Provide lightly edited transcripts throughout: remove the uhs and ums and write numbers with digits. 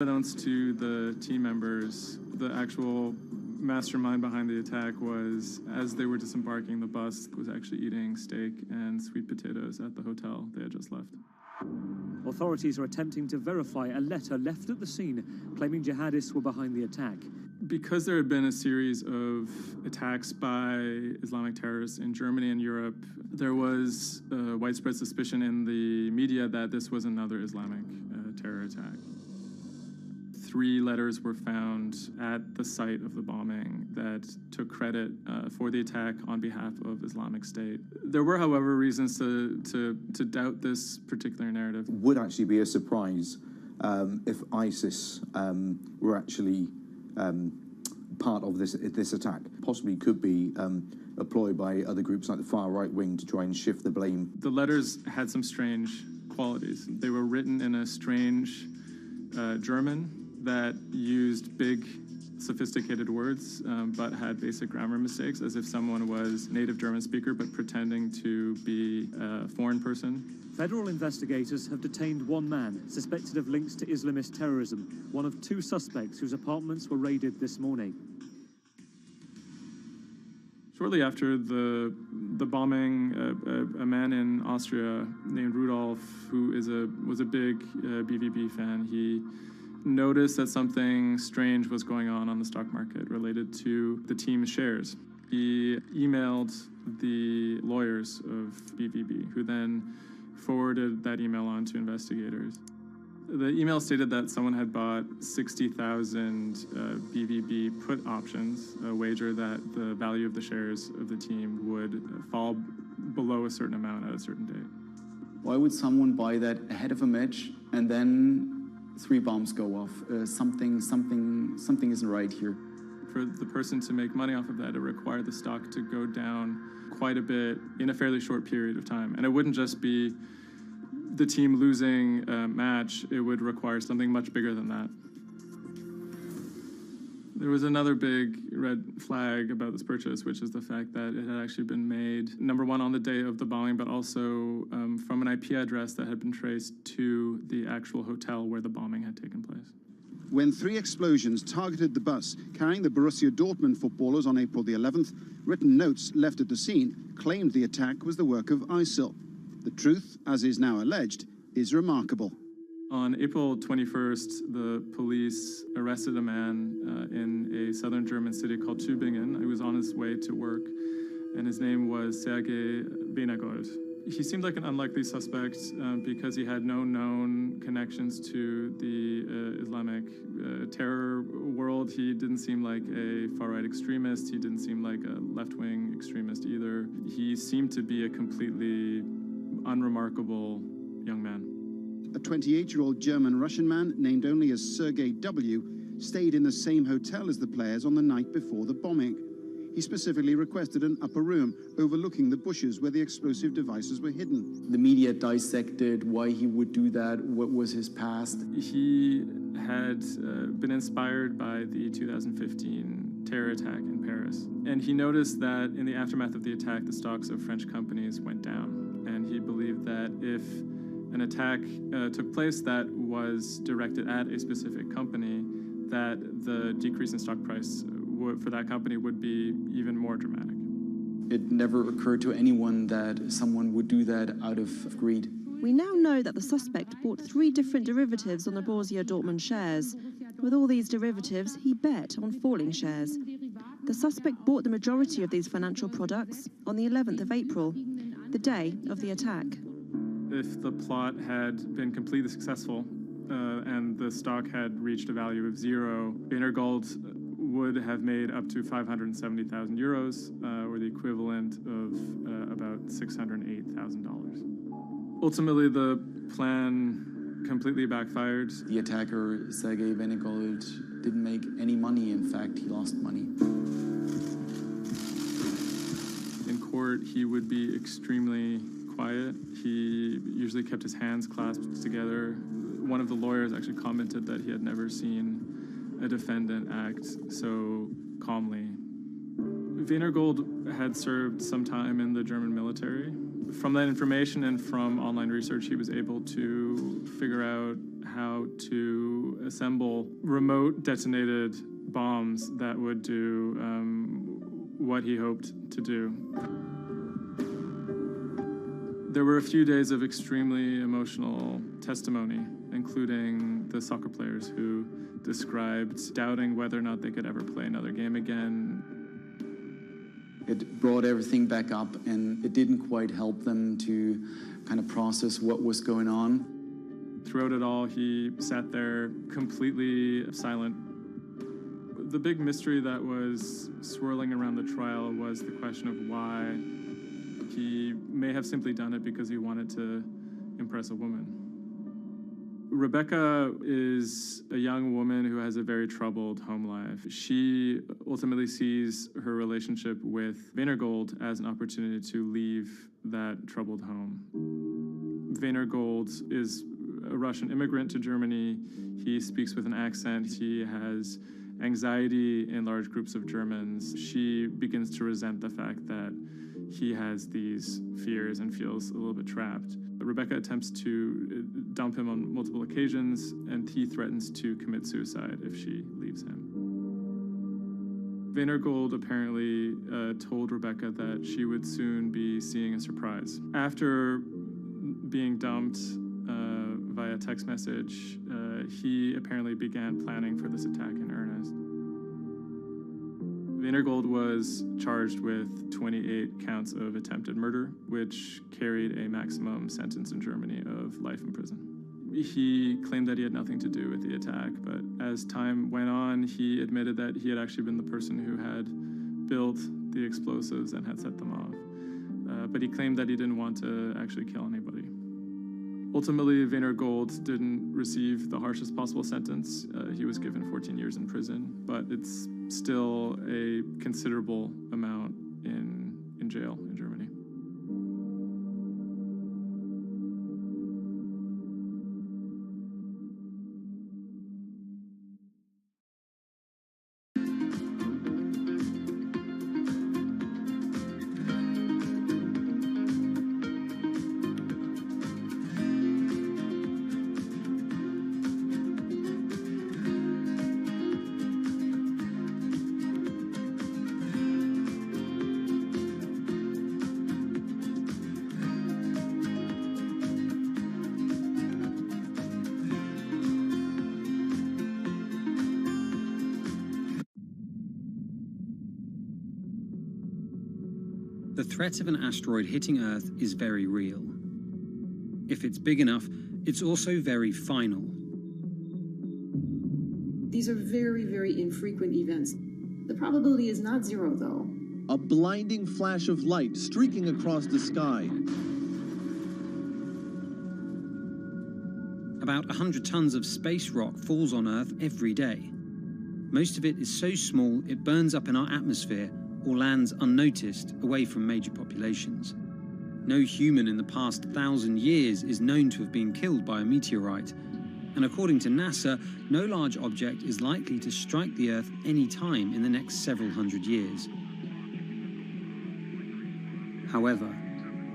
Unbeknownst to the team members, the actual mastermind behind the attack was, as they were disembarking, the bus was actually eating steak and sweet potatoes at the hotel they had just left. Authorities are attempting to verify a letter left at the scene claiming jihadists were behind the attack. Because there had been a series of attacks by Islamic terrorists in Germany and Europe, there was widespread suspicion in the media that this was another Islamic terror attack. 3 letters were found at the site of the bombing that took credit for the attack on behalf of Islamic State. There were, however, reasons to doubt this particular narrative. It would actually be a surprise if ISIS were actually part of this attack. Possibly could be employed by other groups like the far right wing to try and shift the blame. The letters had some strange qualities. They were written in a strange German that used big, sophisticated words, but had basic grammar mistakes, as if someone was native German speaker but pretending to be a foreign person. Federal investigators have detained 1 man suspected of links to Islamist terrorism, one of 2 suspects whose apartments were raided this morning. Shortly after the bombing, a man in Austria named Rudolf, who was a big BVB fan, he noticed that something strange was going on the stock market related to the team's shares. He emailed the lawyers of BVB, who then forwarded that email on to investigators. The email stated that someone had bought 60,000 BVB put options, a wager that the value of the shares of the team would fall below a certain amount at a certain date. Why would someone buy that ahead of a match and then 3 bombs go off? Something isn't right here. For the person to make money off of that, it required the stock to go down quite a bit in a fairly short period of time. And it wouldn't just be the team losing a match, it would require something much bigger than that. There was another big red flag about this purchase, which is the fact that it had actually been made, number one, on the day of the bombing, but also from an IP address that had been traced to the actual hotel where the bombing had taken place. When 3 explosions targeted the bus carrying the Borussia Dortmund footballers on April the 11th, written notes left at the scene claimed the attack was the work of ISIL. The truth, as is now alleged, is remarkable. On April 21st, the police arrested a man in a southern German city called Tübingen. He was on his way to work, and his name was Sergei Benegold. He seemed like an unlikely suspect because he had no known connections to the Islamic terror world. He didn't seem like a far-right extremist. He didn't seem like a left-wing extremist either. He seemed to be a completely unremarkable young man. A 28-year-old German-Russian man, named only as Sergei W., stayed in the same hotel as the players on the night before the bombing. He specifically requested an upper room overlooking the bushes where the explosive devices were hidden. The media dissected why he would do that, what was his past. He had been inspired by the 2015 terror attack in Paris. And he noticed that in the aftermath of the attack, the stocks of French companies went down. And he believed that if an attack took place that was directed at a specific company, that the decrease in stock price for that company would be even more dramatic. It never occurred to anyone that someone would do that out of greed. We now know that the suspect bought 3 different derivatives on the Borussia Dortmund shares. With all these derivatives, he bet on falling shares. The suspect bought the majority of these financial products on the 11th of April, the day of the attack. If the plot had been completely successful and the stock had reached a value of 0, Benegold would have made up to 570,000 euros, or the equivalent of about $608,000. Ultimately, the plan completely backfired. The attacker, Sergei Benegold, didn't make any money. In fact, he lost money. In court, he would be extremely quiet. He usually kept his hands clasped together. One of the lawyers actually commented that he had never seen a defendant act so calmly. Benegold had served some time in the German military. From that information and from online research, he was able to figure out how to assemble remote detonated bombs that would do what he hoped to do. There were a few days of extremely emotional testimony, including the soccer players who described doubting whether or not they could ever play another game again. It brought everything back up, and it didn't quite help them to kind of process what was going on. Throughout it all, he sat there completely silent. The big mystery that was swirling around the trial was the question of why he may have simply done it because he wanted to impress a woman. Rebecca is a young woman who has a very troubled home life. She ultimately sees her relationship with Weinergold as an opportunity to leave that troubled home. Weinergold is a Russian immigrant to Germany. He speaks with an accent. He has anxiety in large groups of Germans. She begins to resent the fact that he has these fears and feels a little bit trapped. Rebecca attempts to dump him on multiple occasions, and he threatens to commit suicide if she leaves him. Weinergold apparently told Rebecca that she would soon be seeing a surprise. After being dumped via text message, he apparently began planning for this attack in earnest. Weinergold was charged with 28 counts of attempted murder, which carried a maximum sentence in Germany of life in prison. He claimed that he had nothing to do with the attack, but as time went on, he admitted that he had actually been the person who had built the explosives and had set them off. But he claimed that he didn't want to actually kill anybody. Ultimately, Weinergold didn't receive the harshest possible sentence. He was given 14 years in prison, but it's still a considerable amount in jail in Germany. The threat of an asteroid hitting Earth is very real. If it's big enough, it's also very final. These are very, very infrequent events. The probability is not zero, though. A blinding flash of light streaking across the sky. About 100 tons of space rock falls on Earth every day. Most of it is so small it burns up in our atmosphere or lands unnoticed away from major populations. No human in the past 1,000 years is known to have been killed by a meteorite, and according to NASA, no large object is likely to strike the Earth any time in the next several hundred years. However,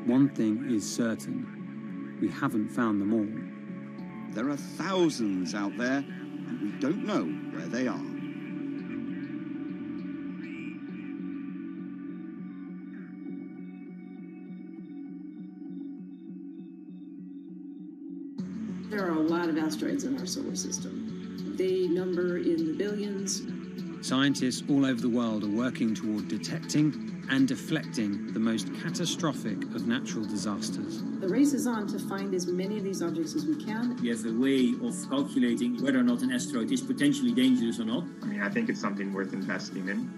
one thing is certain: we haven't found them all. There are thousands out there, and we don't know where they are. There are a lot of asteroids in our solar system. They number in the billions. Scientists all over the world are working toward detecting and deflecting the most catastrophic of natural disasters. The race is on to find as many of these objects as we can. We have a way of calculating whether or not an asteroid is potentially dangerous or not. I mean, I think it's something worth investing in.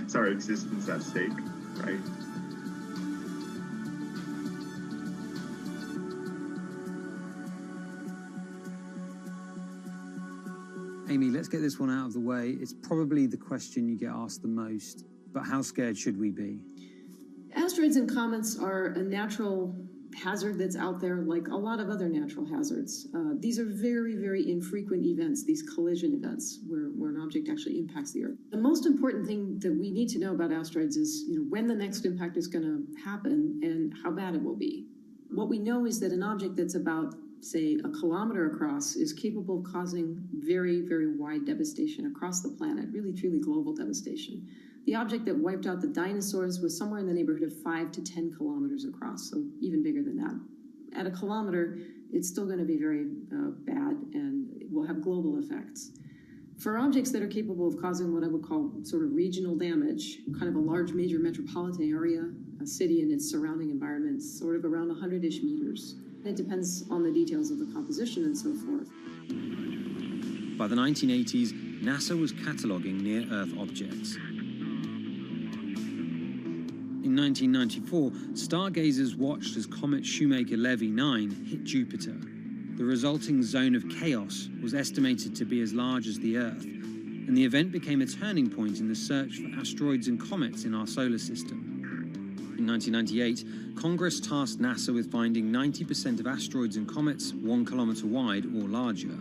It's our existence at stake, right? Amy, let's get this one out of the way. It's probably the question you get asked the most, but how scared should we be? Asteroids and comets are a natural hazard that's out there like a lot of other natural hazards. These are very, very infrequent events, these collision events, where an object actually impacts the Earth. The most important thing that we need to know about asteroids is, when the next impact is going to happen and how bad it will be. What we know is that an object that's about say a kilometer across, is capable of causing very, very wide devastation across the planet, really truly global devastation. The object that wiped out the dinosaurs was somewhere in the neighborhood of 5 to 10 kilometers across, so even bigger than that. At a kilometer, it's still going to be very bad and it will have global effects. For objects that are capable of causing what I would call sort of regional damage, kind of a large major metropolitan area, a city and its surrounding environment, sort of around 100-ish meters. It depends on the details of the composition and so forth. By the 1980s, NASA was cataloguing near-Earth objects. In 1994, stargazers watched as comet Shoemaker-Levy 9 hit Jupiter. The resulting zone of chaos was estimated to be as large as the Earth, and the event became a turning point in the search for asteroids and comets in our solar system. In 1998, Congress tasked NASA with finding 90% of asteroids and comets 1 kilometer wide or larger.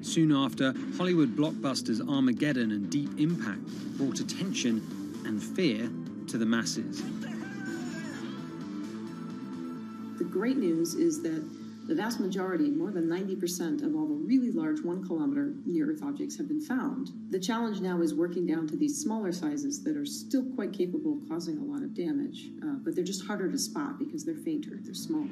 Soon after, Hollywood blockbusters Armageddon and Deep Impact brought attention and fear to the masses. The great news is that the vast majority, more than 90% of all the really large 1 kilometer near-Earth objects have been found. The challenge now is working down to these smaller sizes that are still quite capable of causing a lot of damage, but they're just harder to spot because they're fainter, they're smaller.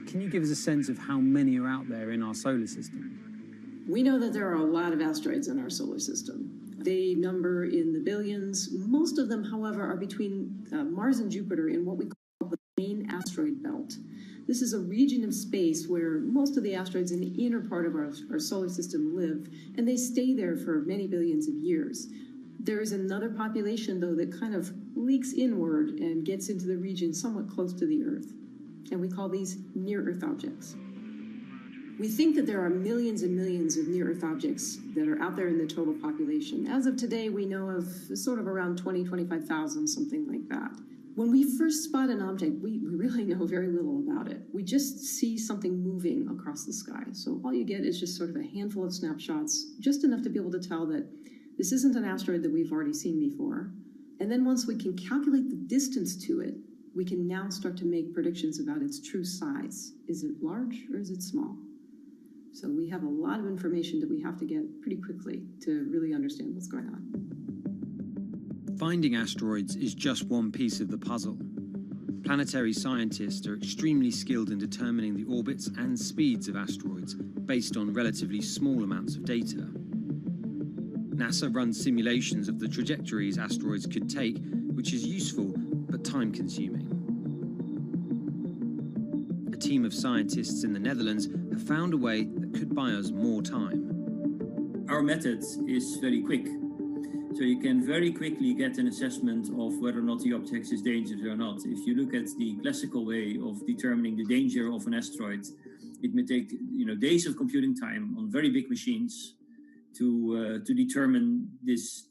Can you give us a sense of how many are out there in our solar system? We know that there are a lot of asteroids in our solar system. They number in the billions. Most of them, however, are between Mars and Jupiter in what we call the main asteroid belt. This is a region of space where most of the asteroids in the inner part of our solar system live, and they stay there for many billions of years. There is another population, though, that kind of leaks inward and gets into the region somewhat close to the Earth, and we call these near-Earth objects. We think that there are millions and millions of near-Earth objects that are out there in the total population. As of today, we know of sort of around 20, 25,000, something like that. When we first spot an object, we really know very little about it. We just see something moving across the sky. So all you get is just sort of a handful of snapshots, just enough to be able to tell that this isn't an asteroid that we've already seen before. And then once we can calculate the distance to it, we can now start to make predictions about its true size. Is it large or is it small? So we have a lot of information that we have to get pretty quickly to really understand what's going on. Finding asteroids is just one piece of the puzzle. Planetary scientists are extremely skilled in determining the orbits and speeds of asteroids based on relatively small amounts of data. NASA runs simulations of the trajectories asteroids could take, which is useful but time-consuming. A team of scientists in the Netherlands have found a way that could buy us more time. Our method is very quick. So you can very quickly get an assessment of whether or not the object is dangerous or not. If you look at the classical way of determining the danger of an asteroid, it may take days of computing time on very big machines to determine this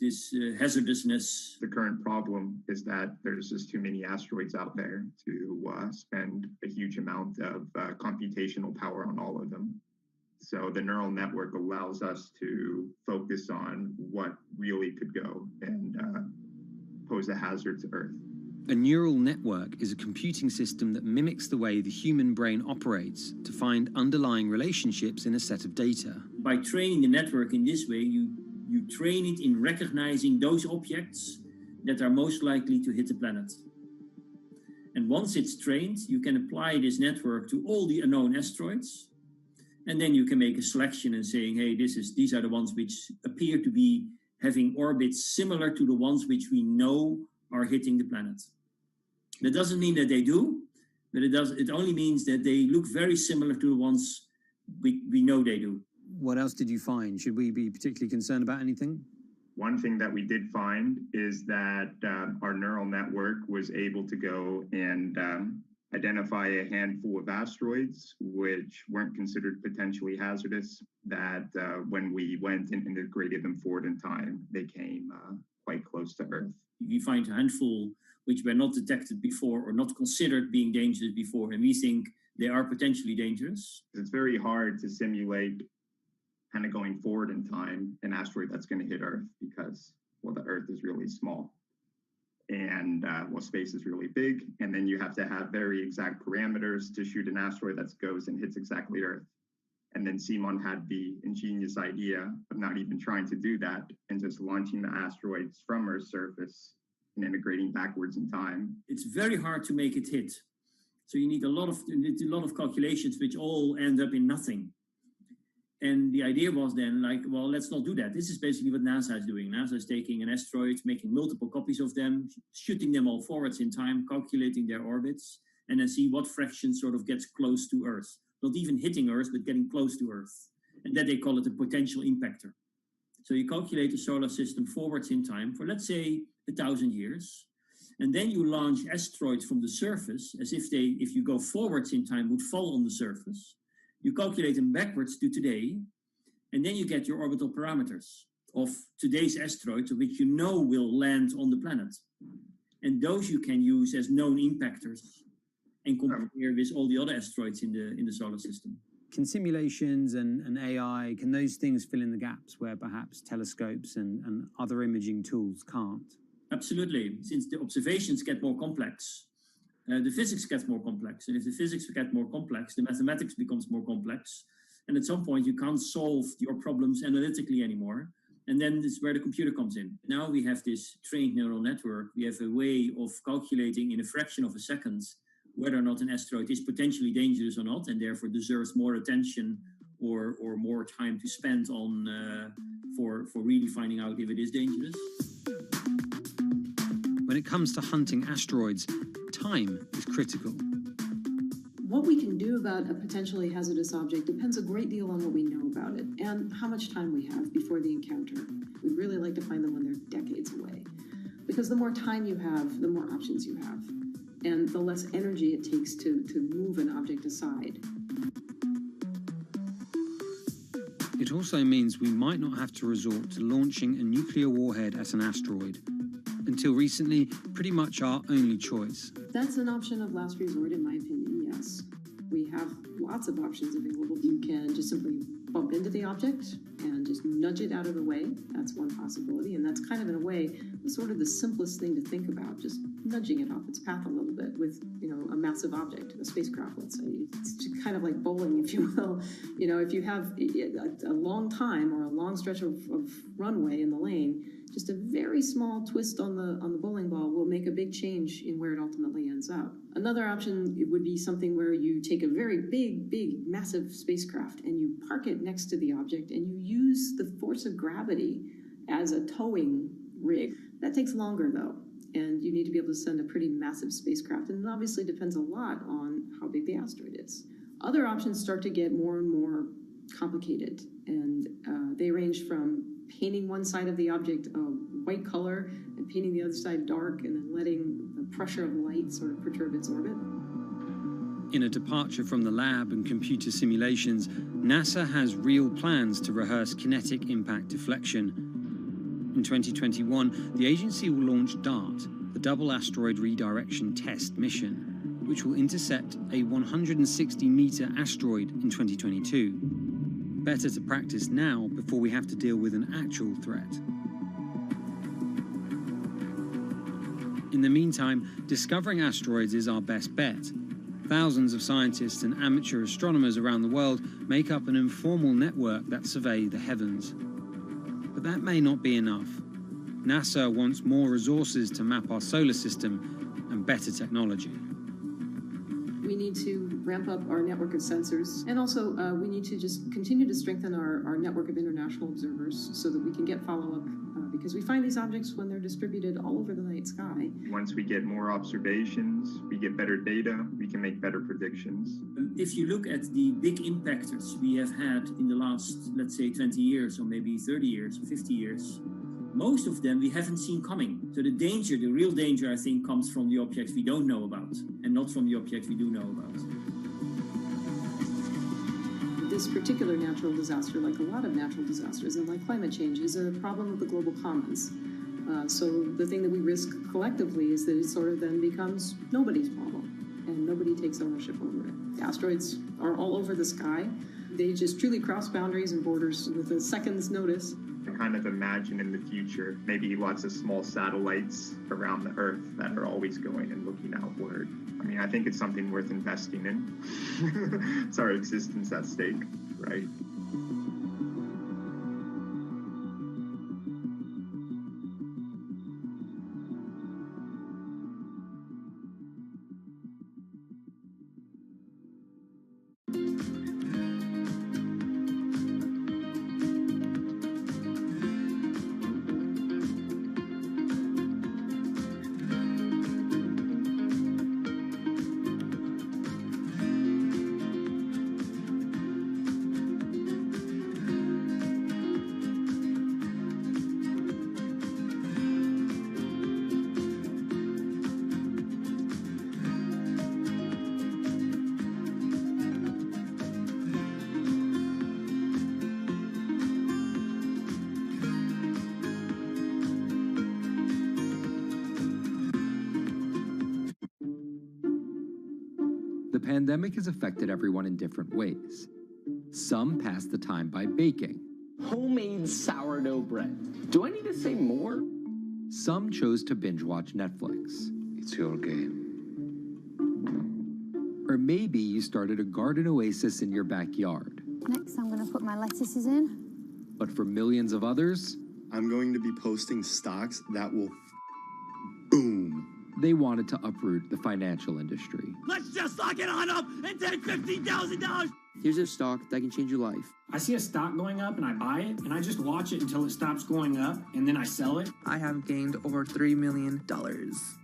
hazardousness. The current problem is that there's just too many asteroids out there to spend a huge amount of computational power on all of them. So the neural network allows us to focus on what really could go and pose a hazard to Earth. A neural network is a computing system that mimics the way the human brain operates to find underlying relationships in a set of data. By training the network in this way, you train it in recognizing those objects that are most likely to hit the planet. And once it's trained, you can apply this network to all the unknown asteroids. And then you can make a selection and saying, hey, these are the ones which appear to be having orbits similar to the ones which we know are hitting the planet. That doesn't mean that they do, but it only means that they look very similar to the ones we know they do. What else did you find? Should we be particularly concerned about anything? One thing that we did find is that our neural network was able to go and identify a handful of asteroids which weren't considered potentially hazardous, that when we went and integrated them forward in time, they came quite close to Earth. We find a handful which were not detected before or not considered being dangerous before, and we think they are potentially dangerous. It's very hard to simulate kind of going forward in time an asteroid that's going to hit Earth because, well, the Earth is really small. And well, space is really big, and then you have to have very exact parameters to shoot an asteroid that goes and hits exactly Earth. And then Simon had the ingenious idea of not even trying to do that and just launching the asteroids from Earth's surface and integrating backwards in time. It's very hard to make it hit. So you need a lot of calculations which all end up in nothing. And the idea was then like, well, let's not do that. This is basically what NASA is doing. NASA is taking an asteroid, making multiple copies of them, shooting them all forwards in time, calculating their orbits, and then see what fraction sort of gets close to Earth. Not even hitting Earth, but getting close to Earth. And that they call it a potential impactor. So you calculate the solar system forwards in time for, let's say, 1,000 years. And then you launch asteroids from the surface as if they, if you go forwards in time, would fall on the surface. You calculate them backwards to today, and then you get your orbital parameters of today's asteroids, which you know will land on the planet. And those you can use as known impactors and compare with all the other asteroids in the solar system. Can simulations and AI, can those things fill in the gaps where perhaps telescopes and other imaging tools can't? Absolutely. Since the observations get more complex, the physics gets more complex. And if the physics get more complex, the mathematics becomes more complex. And at some point, you can't solve your problems analytically anymore. And then this is where the computer comes in. Now we have this trained neural network. We have a way of calculating in a fraction of a second whether or not an asteroid is potentially dangerous or not, and therefore deserves more attention or more time to spend on for really finding out if it is dangerous. When it comes to hunting asteroids, time is critical. What we can do about a potentially hazardous object depends a great deal on what we know about it and how much time we have before the encounter. We'd really like to find them when they're decades away, because the more time you have, the more options you have, and the less energy it takes to move an object aside. It also means we might not have to resort to launching a nuclear warhead at an asteroid. Until recently, pretty much our only choice. That's an option of last resort, in my opinion, yes. We have lots of options available. You can just simply bump into the object and just nudge it out of the way. That's one possibility, and that's kind of, in a way, sort of the simplest thing to think about, just nudging it off its path a little bit with, a massive object, a spacecraft, let's say. It's kind of like bowling, if you will. If you have a long time or a long stretch of runway in the lane, just a very small twist on the bowling ball will make a big change in where it ultimately ends up. Another option would be something where you take a very big, massive spacecraft and you park it next to the object and you use the force of gravity as a towing rig. That takes longer, though, and you need to be able to send a pretty massive spacecraft, and it obviously depends a lot on how big the asteroid is. Other options start to get more and more complicated, and they range from painting one side of the object a white color and painting the other side dark, and then letting the pressure of light sort of perturb its orbit. In a departure from the lab and computer simulations, NASA has real plans to rehearse kinetic impact deflection. In 2021, the agency will launch DART, the Double Asteroid Redirection Test mission, which will intercept a 160-meter asteroid in 2022. Better to practice now before we have to deal with an actual threat. In the meantime, discovering asteroids is our best bet. Thousands of scientists and amateur astronomers around the world make up an informal network that survey the heavens. But that may not be enough. NASA wants more resources to map our solar system and better technology. We need to ramp up our network of sensors, and also we need to just continue to strengthen our network of international observers so that we can get follow-up, because we find these objects when they're distributed all over the night sky. Once we get more observations, we get better data, we can make better predictions. If you look at the big impactors we have had in the last, let's say, 20 years, or maybe 30 years, or 50 years, most of them we haven't seen coming. So the danger, the real danger, I think, comes from the objects we don't know about, and not from the objects we do know about. This particular natural disaster, like a lot of natural disasters and like climate change, is a problem of the global commons. So the thing that we risk collectively is that it sort of then becomes nobody's problem, and nobody takes ownership over it. Asteroids are all over the sky. They just truly cross boundaries and borders with a second's notice. I kind of imagine in the future maybe lots of small satellites around the Earth that are always going and looking outward. I mean, I think it's something worth investing in. It's our existence at stake, right? The pandemic has affected everyone in different ways. Some pass the time by baking. Homemade sourdough bread. Do I need to say more? Some chose to binge watch Netflix. It's your game. Or maybe you started a garden oasis in your backyard. Next, I'm going to put my lettuces in. But for millions of others, I'm going to be posting stocks that will boom. They wanted to uproot the financial industry. Let's just lock it on up and take $15,000. Here's a stock that can change your life. I see a stock going up and I buy it and I just watch it until it stops going up and then I sell it. I have gained over $3 million.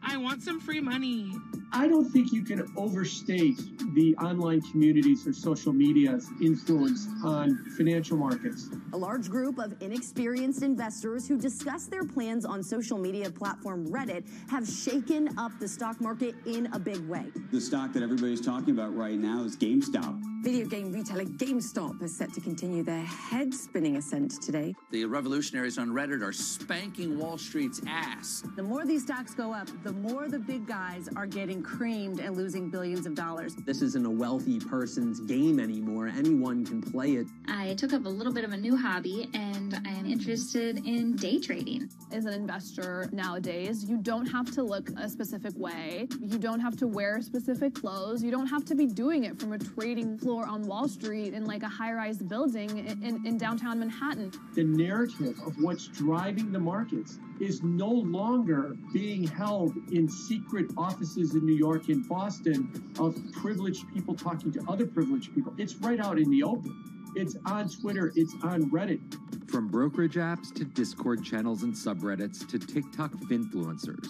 I want some free money. I don't think you can overstate the online communities or social media's influence on financial markets. A large group of inexperienced investors who discuss their plans on social media platform Reddit have shaken up the stock market in a big way. The stock that everybody's talking about right now is GameStop. Video game retailer GameStop is set to continue their head-spinning ascent today. The revolutionaries on Reddit are spanking Wall Street's ass. The more these stocks go up, the more the big guys are getting creamed and losing billions of dollars. This isn't a wealthy person's game anymore. Anyone can play it. I took up a little bit of a new hobby, and I am interested in day trading. As an investor nowadays, you don't have to look a specific way. You don't have to wear specific clothes. You don't have to be doing it from a trading floor on Wall Street in like a high-rise building in downtown Manhattan. The narrative of what's driving the markets is no longer being held in secret offices in New York and Boston of privileged people talking to other privileged people. It's right out in the open. It's on Twitter, it's on Reddit. From brokerage apps to Discord channels and subreddits to TikTok finfluencers,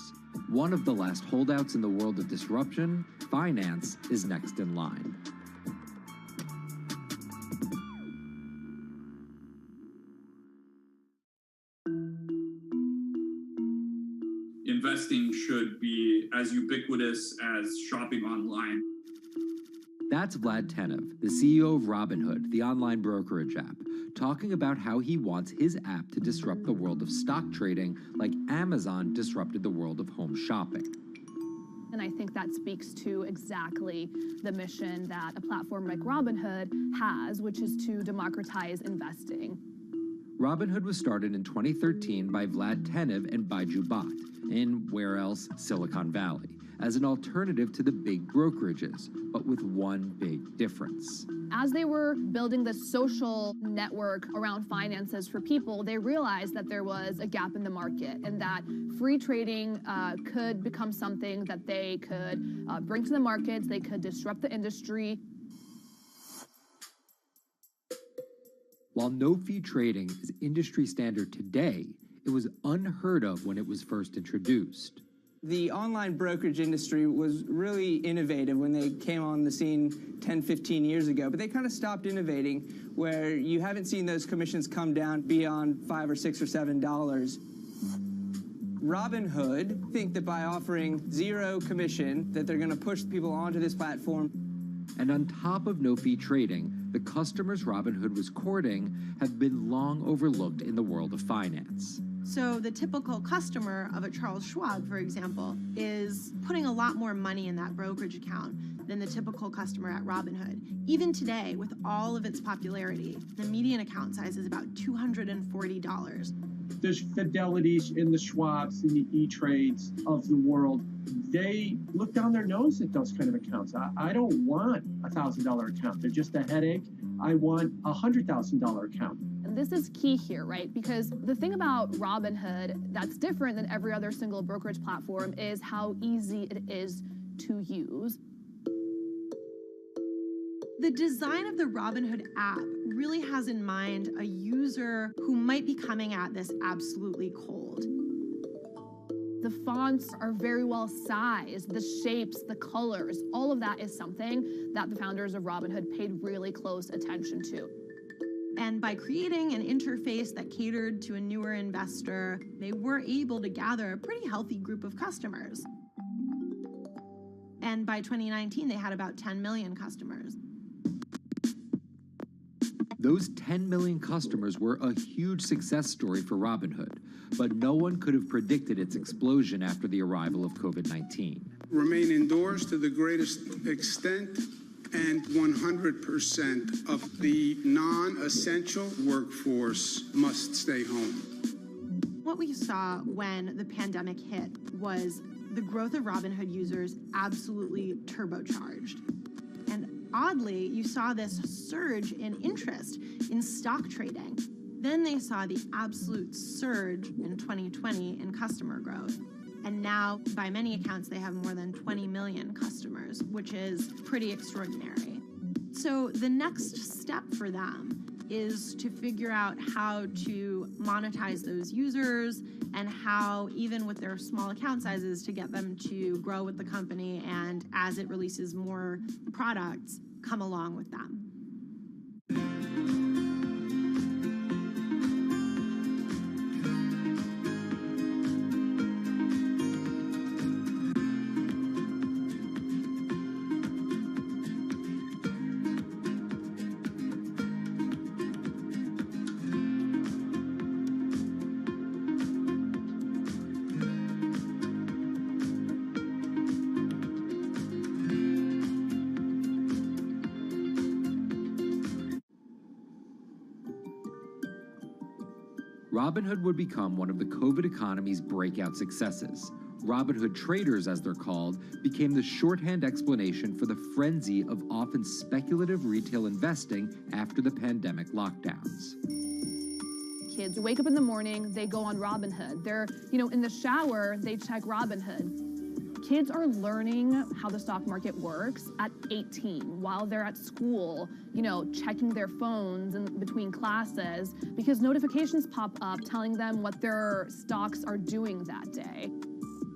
one of the last holdouts in the world of disruption, finance is next in line. Investing should be as ubiquitous as shopping online. That's Vlad Tenev, the CEO of Robinhood, the online brokerage app, talking about how he wants his app to disrupt the world of stock trading like Amazon disrupted the world of home shopping. And I think that speaks to exactly the mission that a platform like Robinhood has, which is to democratize investing. Robinhood was started in 2013 by Vlad Tenev and Baiju Bhatt in, where else, Silicon Valley, as an alternative to the big brokerages, but with one big difference. As they were building the social network around finances for people, they realized that there was a gap in the market and that free trading could become something that they could bring to the markets, they could disrupt the industry. While no-fee trading is industry standard today, it was unheard of when it was first introduced. The online brokerage industry was really innovative when they came on the scene 10, 15 years ago, but they kind of stopped innovating where you haven't seen those commissions come down beyond $5 or $6 or $7. Robinhood think that by offering zero commission that they're going to push people onto this platform. And on top of no-fee trading, the customers Robinhood was courting have been long overlooked in the world of finance. So the typical customer of a Charles Schwab, for example, is putting a lot more money in that brokerage account than the typical customer at Robinhood. Even today, with all of its popularity, the median account size is about $240. There's Fidelities and the Schwabs and the E-Trades of the world. They look down their nose at those kind of accounts. I don't want a $1,000 account. They're just a headache. I want a $100,000 account. And this is key here, right? Because the thing about Robinhood that's different than every other single brokerage platform is how easy it is to use. The design of the Robinhood app really has in mind a user who might be coming at this absolutely cold. The fonts are very well sized, the shapes, the colors, all of that is something that the founders of Robinhood paid really close attention to. And by creating an interface that catered to a newer investor, they were able to gather a pretty healthy group of customers. And by 2019, they had about 10 million customers. Those 10 million customers were a huge success story for Robinhood, but no one could have predicted its explosion after the arrival of COVID-19. Remain indoors to the greatest extent, and 100% of the non-essential workforce must stay home. What we saw when the pandemic hit was the growth of Robinhood users absolutely turbocharged. And oddly, you saw this surge in interest in stock trading. Then they saw the absolute surge in 2020 in customer growth. And now, by many accounts, they have more than 20 million customers, which is pretty extraordinary. So the next step for them is to figure out how to monetize those users and how, even with their small account sizes, to get them to grow with the company and, as it releases more products, come along with them. Robinhood would become one of the COVID economy's breakout successes. Robinhood traders, as they're called, became the shorthand explanation for the frenzy of often speculative retail investing after the pandemic lockdowns. Kids wake up in the morning, they go on Robinhood. They're, in the shower, they check Robinhood. Kids are learning how the stock market works at 18 while they're at school, checking their phones in between classes because notifications pop up telling them what their stocks are doing that day.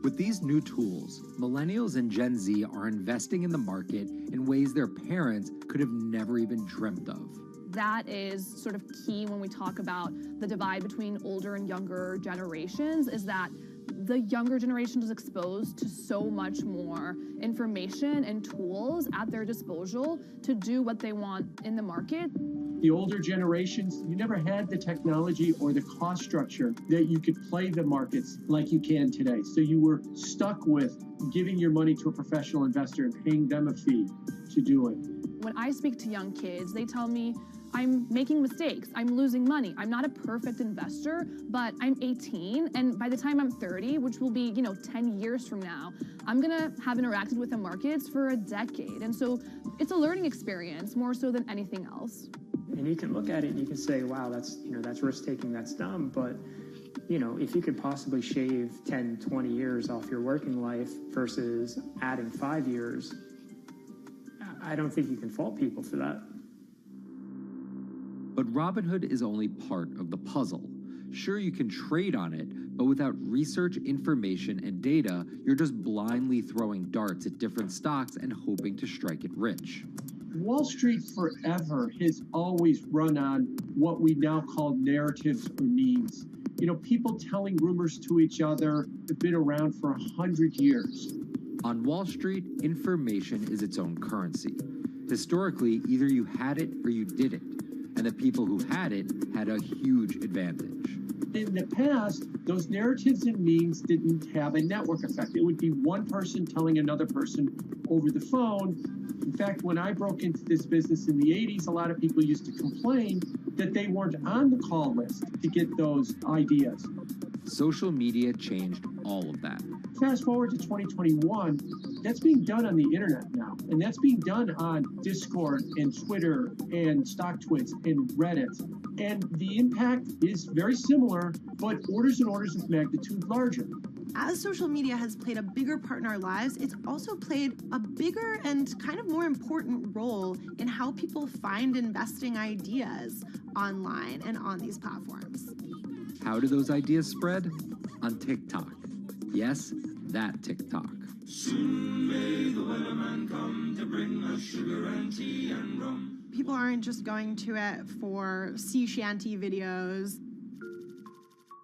With these new tools, millennials and Gen Z are investing in the market in ways their parents could have never even dreamt of. That is sort of key when we talk about the divide between older and younger generations, is that the younger generation is exposed to so much more information and tools at their disposal to do what they want in the market. The older generations, you never had the technology or the cost structure that you could play the markets like you can today. So you were stuck with giving your money to a professional investor and paying them a fee to do it. When I speak to young kids, they tell me, I'm making mistakes, I'm losing money. I'm not a perfect investor, but I'm 18, and by the time I'm 30, which will be, 10 years from now, I'm gonna have interacted with the markets for a decade. And so it's a learning experience more so than anything else. And you can look at it and you can say, wow, that's risk-taking, that's dumb, but if you could possibly shave 10, 20 years off your working life versus adding 5 years, I don't think you can fault people for that. But Robinhood is only part of the puzzle. Sure, you can trade on it, but without research, information, and data, you're just blindly throwing darts at different stocks and hoping to strike it rich. Wall Street forever has always run on what we now call narratives or memes. People telling rumors to each other have been around for 100 years. On Wall Street, information is its own currency. Historically, either you had it or you didn't. And the people who had it had a huge advantage. In the past, those narratives and memes didn't have a network effect. It would be one person telling another person over the phone. In fact, when I broke into this business in the 80s, a lot of people used to complain that they weren't on the call list to get those ideas. Social media changed all of that. Fast forward to 2021, that's being done on the internet now. And that's being done on Discord and Twitter and StockTwits and Reddit. And the impact is very similar, but orders and orders of magnitude larger. As social media has played a bigger part in our lives, it's also played a bigger and kind of more important role in how people find investing ideas online and on these platforms. How do those ideas spread? On TikTok. Yes, that TikTok. Soon may the weatherman come to bring us sugar and tea and rum. People aren't just going to it for sea shanty videos.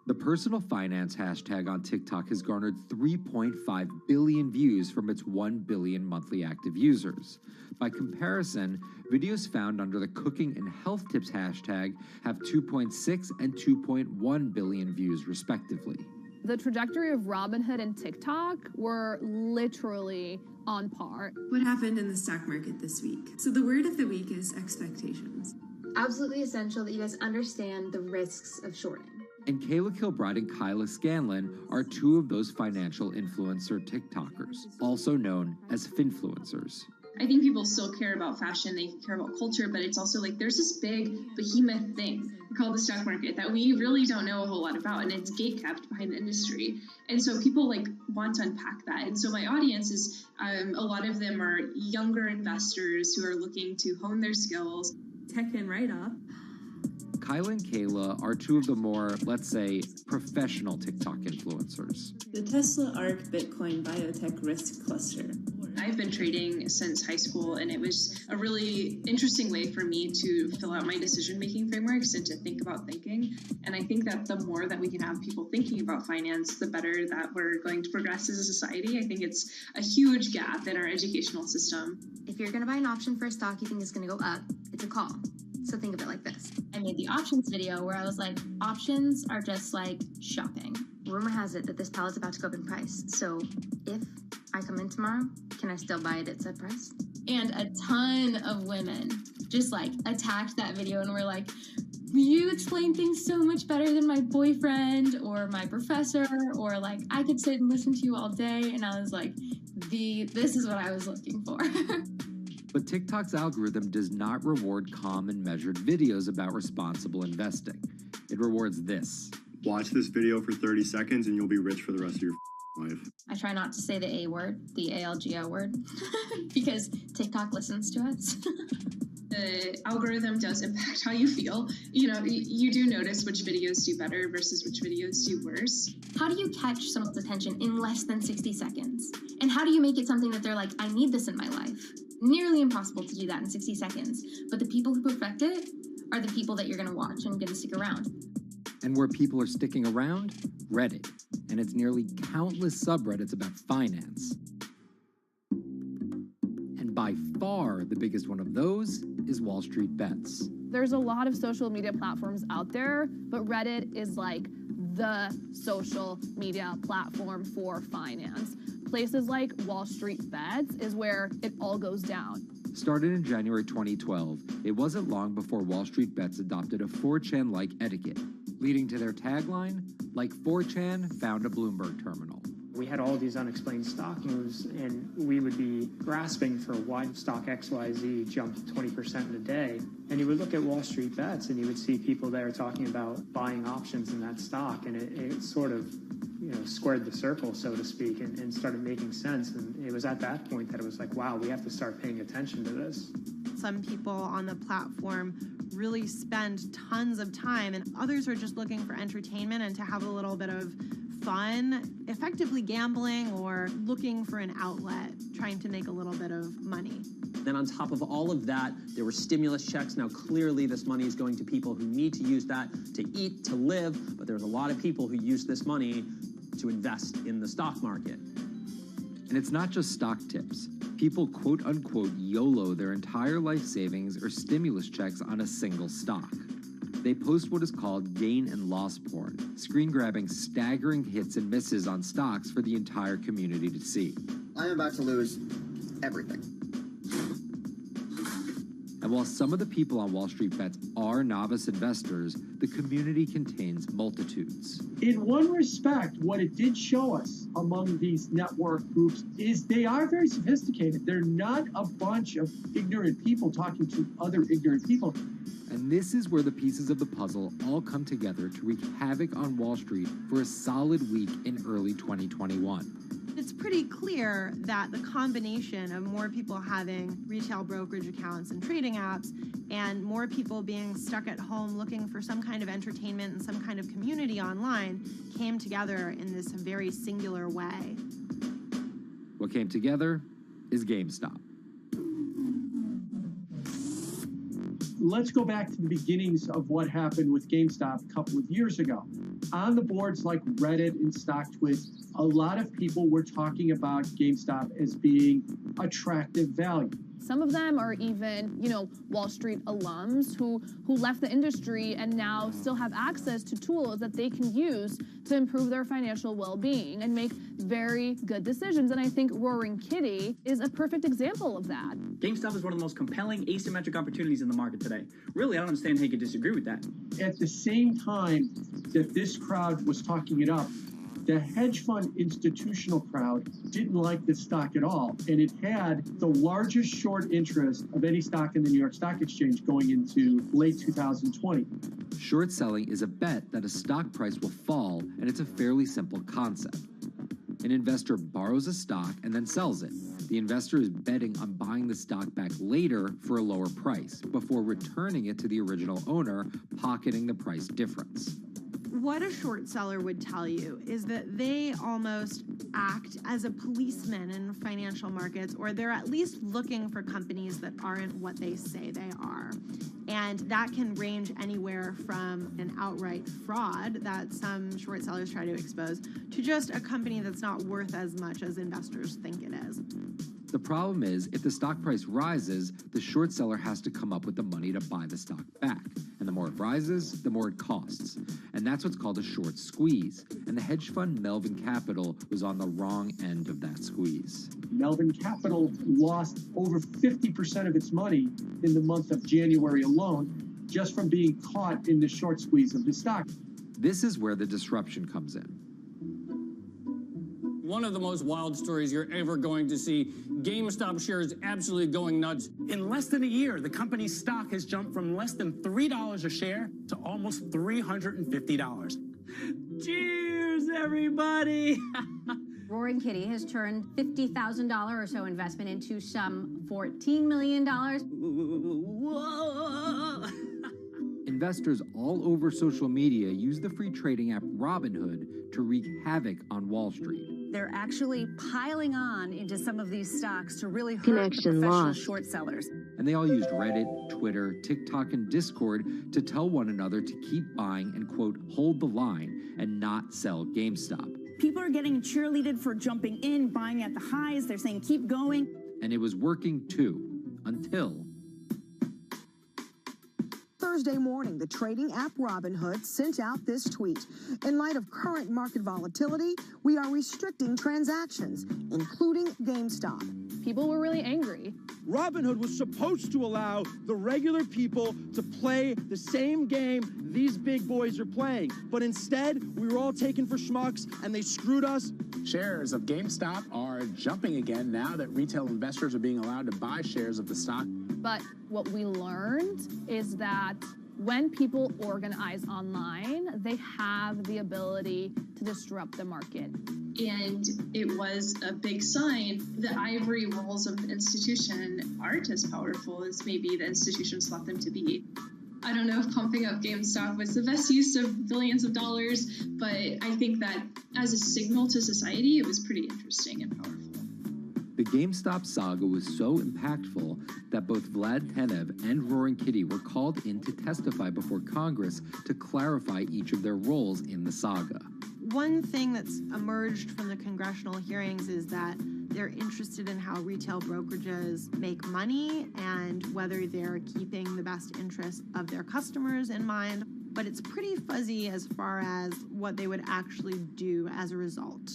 The personal finance hashtag on TikTok has garnered 3.5 billion views from its 1 billion monthly active users. By comparison, videos found under the cooking and health tips hashtag have 2.6 and 2.1 billion views respectively. The trajectory of Robinhood and TikTok were literally on par. What happened in the stock market this week? So the word of the week is expectations. Absolutely essential that you guys understand the risks of shorting. And Kayla Kilbride and Kyla Scanlon are two of those financial influencer TikTokers, also known as finfluencers. I think people still care about fashion, they care about culture, but it's also like there's this big behemoth thing called the stock market that we really don't know a whole lot about, and it's gatekept behind the industry. And so people like want to unpack that. And so my audience is, a lot of them are younger investors who are looking to hone their skills. Tech and write-up. Kyla and Kayla are two of the more, let's say, professional TikTok influencers. The Tesla ARK Bitcoin Biotech Risk Cluster. I've been trading since high school, and it was a really interesting way for me to fill out my decision-making frameworks and to think about thinking. And I think that the more that we can have people thinking about finance, the better that we're going to progress as a society. I think it's a huge gap in our educational system. If you're going to buy an option for a stock you think is going to go up, it's a call. So think of it like this. I made the options video where I was like, options are just like shopping. Rumor has it that this pallet's about to go up in price. So if I come in tomorrow, can I still buy it at said price? And a ton of women just like attacked that video and were like, you explain things so much better than my boyfriend or my professor, or like I could sit and listen to you all day. And I was like, this is what I was looking for. But TikTok's algorithm does not reward calm and measured videos about responsible investing. It rewards this. Watch this video for 30 seconds and you'll be rich for the rest of your life. I try not to say the A word, the ALGO word, because TikTok listens to us. The algorithm does impact how you feel. You know, you do notice which videos do better versus which videos do worse. How do you catch someone's attention in less than 60 seconds? And how do you make it something that they're like, I need this in my life? Nearly impossible to do that in 60 seconds. But the people who perfect it are the people that you're going to watch and going to stick around. And where people are sticking around? Reddit. And its nearly countless subreddits about finance. And by far the biggest one of those is Wall Street Bets. There's a lot of social media platforms out there, but Reddit is like the social media platform for finance. Places like Wall Street Bets is where it all goes down. Started in January 2012, it wasn't long before Wall Street Bets adopted a 4chan-like etiquette, leading to their tagline, like 4chan found a Bloomberg terminal. We had all these unexplained stock moves, and we would be grasping for why stock XYZ jumped 20% in a day. And you would look at Wall Street Bets, and you would see people there talking about buying options in that stock, and it sort of, squared the circle, so to speak, and started making sense. And it was at that point that it was like, wow, we have to start paying attention to this. Some people on the platform really spend tons of time, and others are just looking for entertainment and to have a little bit of fun, effectively gambling or looking for an outlet, trying to make a little bit of money. Then on top of all of that, there were stimulus checks. Now, clearly this money is going to people who need to use that to eat, to live, but there's a lot of people who use this money to invest in the stock market. And it's not just stock tips. People quote-unquote YOLO their entire life savings or stimulus checks on a single stock. They post what is called gain and loss porn, screen-grabbing staggering hits and misses on stocks for the entire community to see. I am about to lose everything. And while some of the people on Wall Street Bets are novice investors, the community contains multitudes. In one respect, what it did show us among these network groups is they are very sophisticated. They're not a bunch of ignorant people talking to other ignorant people. And this is where the pieces of the puzzle all come together to wreak havoc on Wall Street for a solid week in early 2021. It's pretty clear that the combination of more people having retail brokerage accounts and trading apps and more people being stuck at home looking for some kind of entertainment and some kind of community online came together in this very singular way. What came together is GameStop. Let's go back to the beginnings of what happened with GameStop a couple of years ago. On the boards like Reddit and StockTwits, a lot of people were talking about GameStop as being attractive value. Some of them are even, Wall Street alums who left the industry and now still have access to tools that they can use to improve their financial well-being and make very good decisions. And I think Roaring Kitty is a perfect example of that. GameStop is one of the most compelling asymmetric opportunities in the market today. Really, I don't understand how you could disagree with that. At the same time that this crowd was talking it up, the hedge fund institutional crowd didn't like the stock at all, and it had the largest short interest of any stock in the New York Stock Exchange going into late 2020. Short selling is a bet that a stock price will fall, and it's a fairly simple concept. An investor borrows a stock and then sells it. The investor is betting on buying the stock back later for a lower price before returning it to the original owner, pocketing the price difference. What a short seller would tell you is that they almost act as a policeman in financial markets, or they're at least looking for companies that aren't what they say they are. And that can range anywhere from an outright fraud that some short sellers try to expose to just a company that's not worth as much as investors think it is. The problem is, if the stock price rises, the short seller has to come up with the money to buy the stock back. And the more it rises, the more it costs. And that's what's called a short squeeze. And the hedge fund Melvin Capital was on the wrong end of that squeeze. Melvin Capital lost over 50% of its money in the month of January alone, just from being caught in the short squeeze of the stock. This is where the disruption comes in. One of the most wild stories you're ever going to see. GameStop shares absolutely going nuts. In less than a year, the company's stock has jumped from less than $3 a share to almost $350. Cheers, everybody! Roaring Kitty has turned $50,000 or so investment into some $14 million. Whoa! Investors all over social media use the free trading app Robinhood to wreak havoc on Wall Street. They're actually piling on into some of these stocks to really hurt Connection the professional lost. short sellers. And they all used Reddit, Twitter, TikTok, and Discord to tell one another to keep buying and, quote, hold the line and not sell GameStop. People are getting cheerleaded for jumping in, buying at the highs. They're saying, keep going. And it was working too, until Thursday morning, the trading app Robinhood sent out this tweet. In light of current market volatility, we are restricting transactions, including GameStop. People were really angry. Robinhood was supposed to allow the regular people to play the same game these big boys are playing. But instead, we were all taken for schmucks, and they screwed us. Shares of GameStop are jumping again now that retail investors are being allowed to buy shares of the stock. But what we learned is that when people organize online, they have the ability to disrupt the market. And it was a big sign. The ivory walls of the institution aren't as powerful as maybe the institutions thought them to be. I don't know if pumping up GameStop was the best use of billions of dollars, but I think that as a signal to society, it was pretty interesting and powerful. the GameStop saga was so impactful that both Vlad Tenev and Roaring Kitty were called in to testify before Congress to clarify each of their roles in the saga. One thing that's emerged from the congressional hearings is that they're interested in how retail brokerages make money and whether they're keeping the best interest of their customers in mind, but it's pretty fuzzy as far as what they would actually do as a result.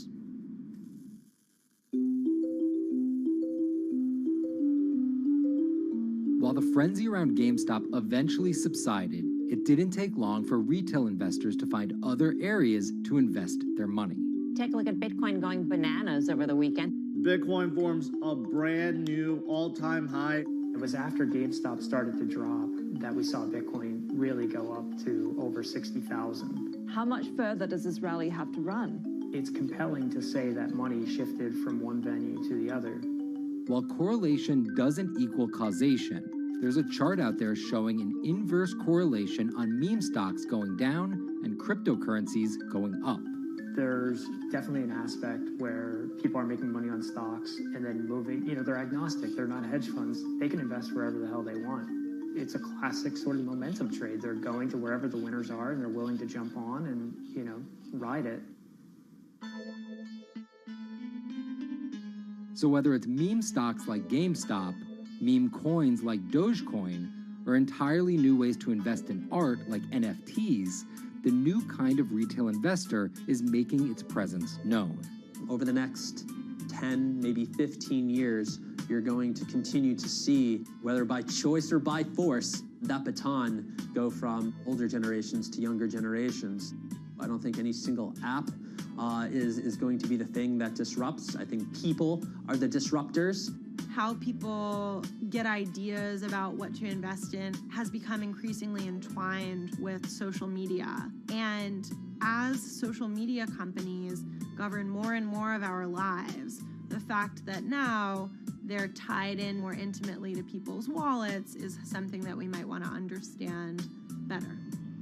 While the frenzy around GameStop eventually subsided, it didn't take long for retail investors to find other areas to invest their money. Take a look at Bitcoin going bananas over the weekend. Bitcoin forms a brand new all-time high. It was after GameStop started to drop that we saw Bitcoin really go up to over 60,000. How much further does this rally have to run? It's compelling to say that money shifted from one venue to the other. While correlation doesn't equal causation, there's a chart out there showing an inverse correlation on meme stocks going down and cryptocurrencies going up. There's definitely an aspect where people are making money on stocks and then moving, they're agnostic, they're not hedge funds, they can invest wherever the hell they want. It's a classic sort of momentum trade. They're going to wherever the winners are and they're willing to jump on and, ride it. So whether it's meme stocks like GameStop, meme coins like Dogecoin, or entirely new ways to invest in art like NFTs, the new kind of retail investor is making its presence known. Over the next 10, maybe 15 years, you're going to continue to see, whether by choice or by force, that baton go from older generations to younger generations. I don't think any single app is going to be the thing that disrupts. I think people are the disruptors. How people get ideas about what to invest in has become increasingly entwined with social media. And as social media companies govern more and more of our lives, the fact that now they're tied in more intimately to people's wallets is something that we might want to understand better.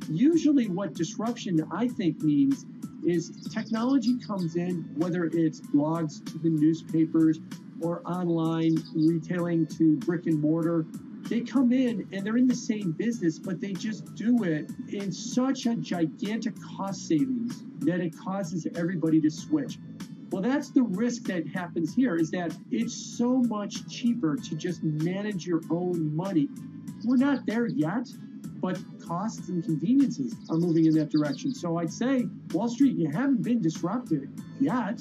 Usually what disruption, I think, means is technology comes in, whether it's blogs to the newspapers or online retailing to brick and mortar. They come in and they're in the same business, but they just do it in such a gigantic cost savings that it causes everybody to switch. Well, that's the risk that happens here, is that it's so much cheaper to just manage your own money. We're not there yet, but costs and conveniences are moving in that direction. So I'd say, Wall Street, you haven't been disrupted yet,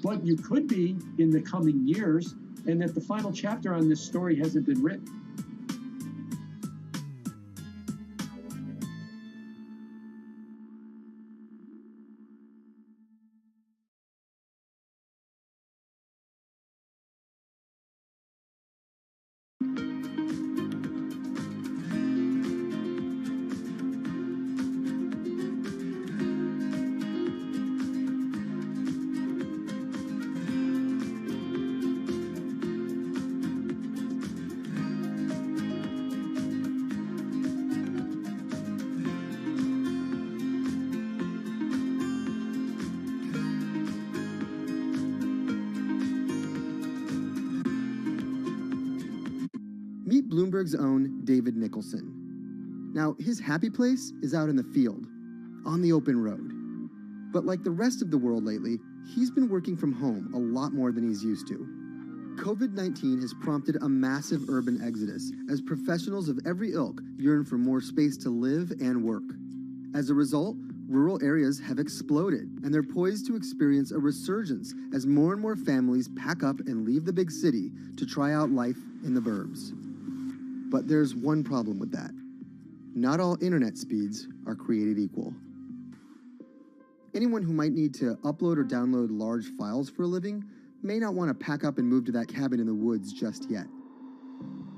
but you could be in the coming years, and that the final chapter on this story hasn't been written. Meet Bloomberg's own David Nicholson. Now, his happy place is out in the field, on the open road. But like the rest of the world lately, he's been working from home a lot more than he's used to. COVID-19 has prompted a massive urban exodus as professionals of every ilk yearn for more space to live and work. As a result, rural areas have exploded, and they're poised to experience a resurgence as more and more families pack up and leave the big city to try out life in the burbs. But there's one problem with that. Not all internet speeds are created equal. Anyone who might need to upload or download large files for a living may not want to pack up and move to that cabin in the woods just yet.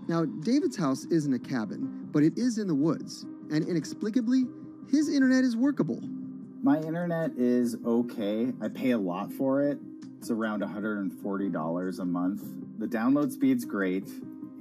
Now, David's house isn't a cabin, but it is in the woods, and inexplicably, his internet is workable. My internet is okay. I pay a lot for it. It's around $140 a month. The download speed's great,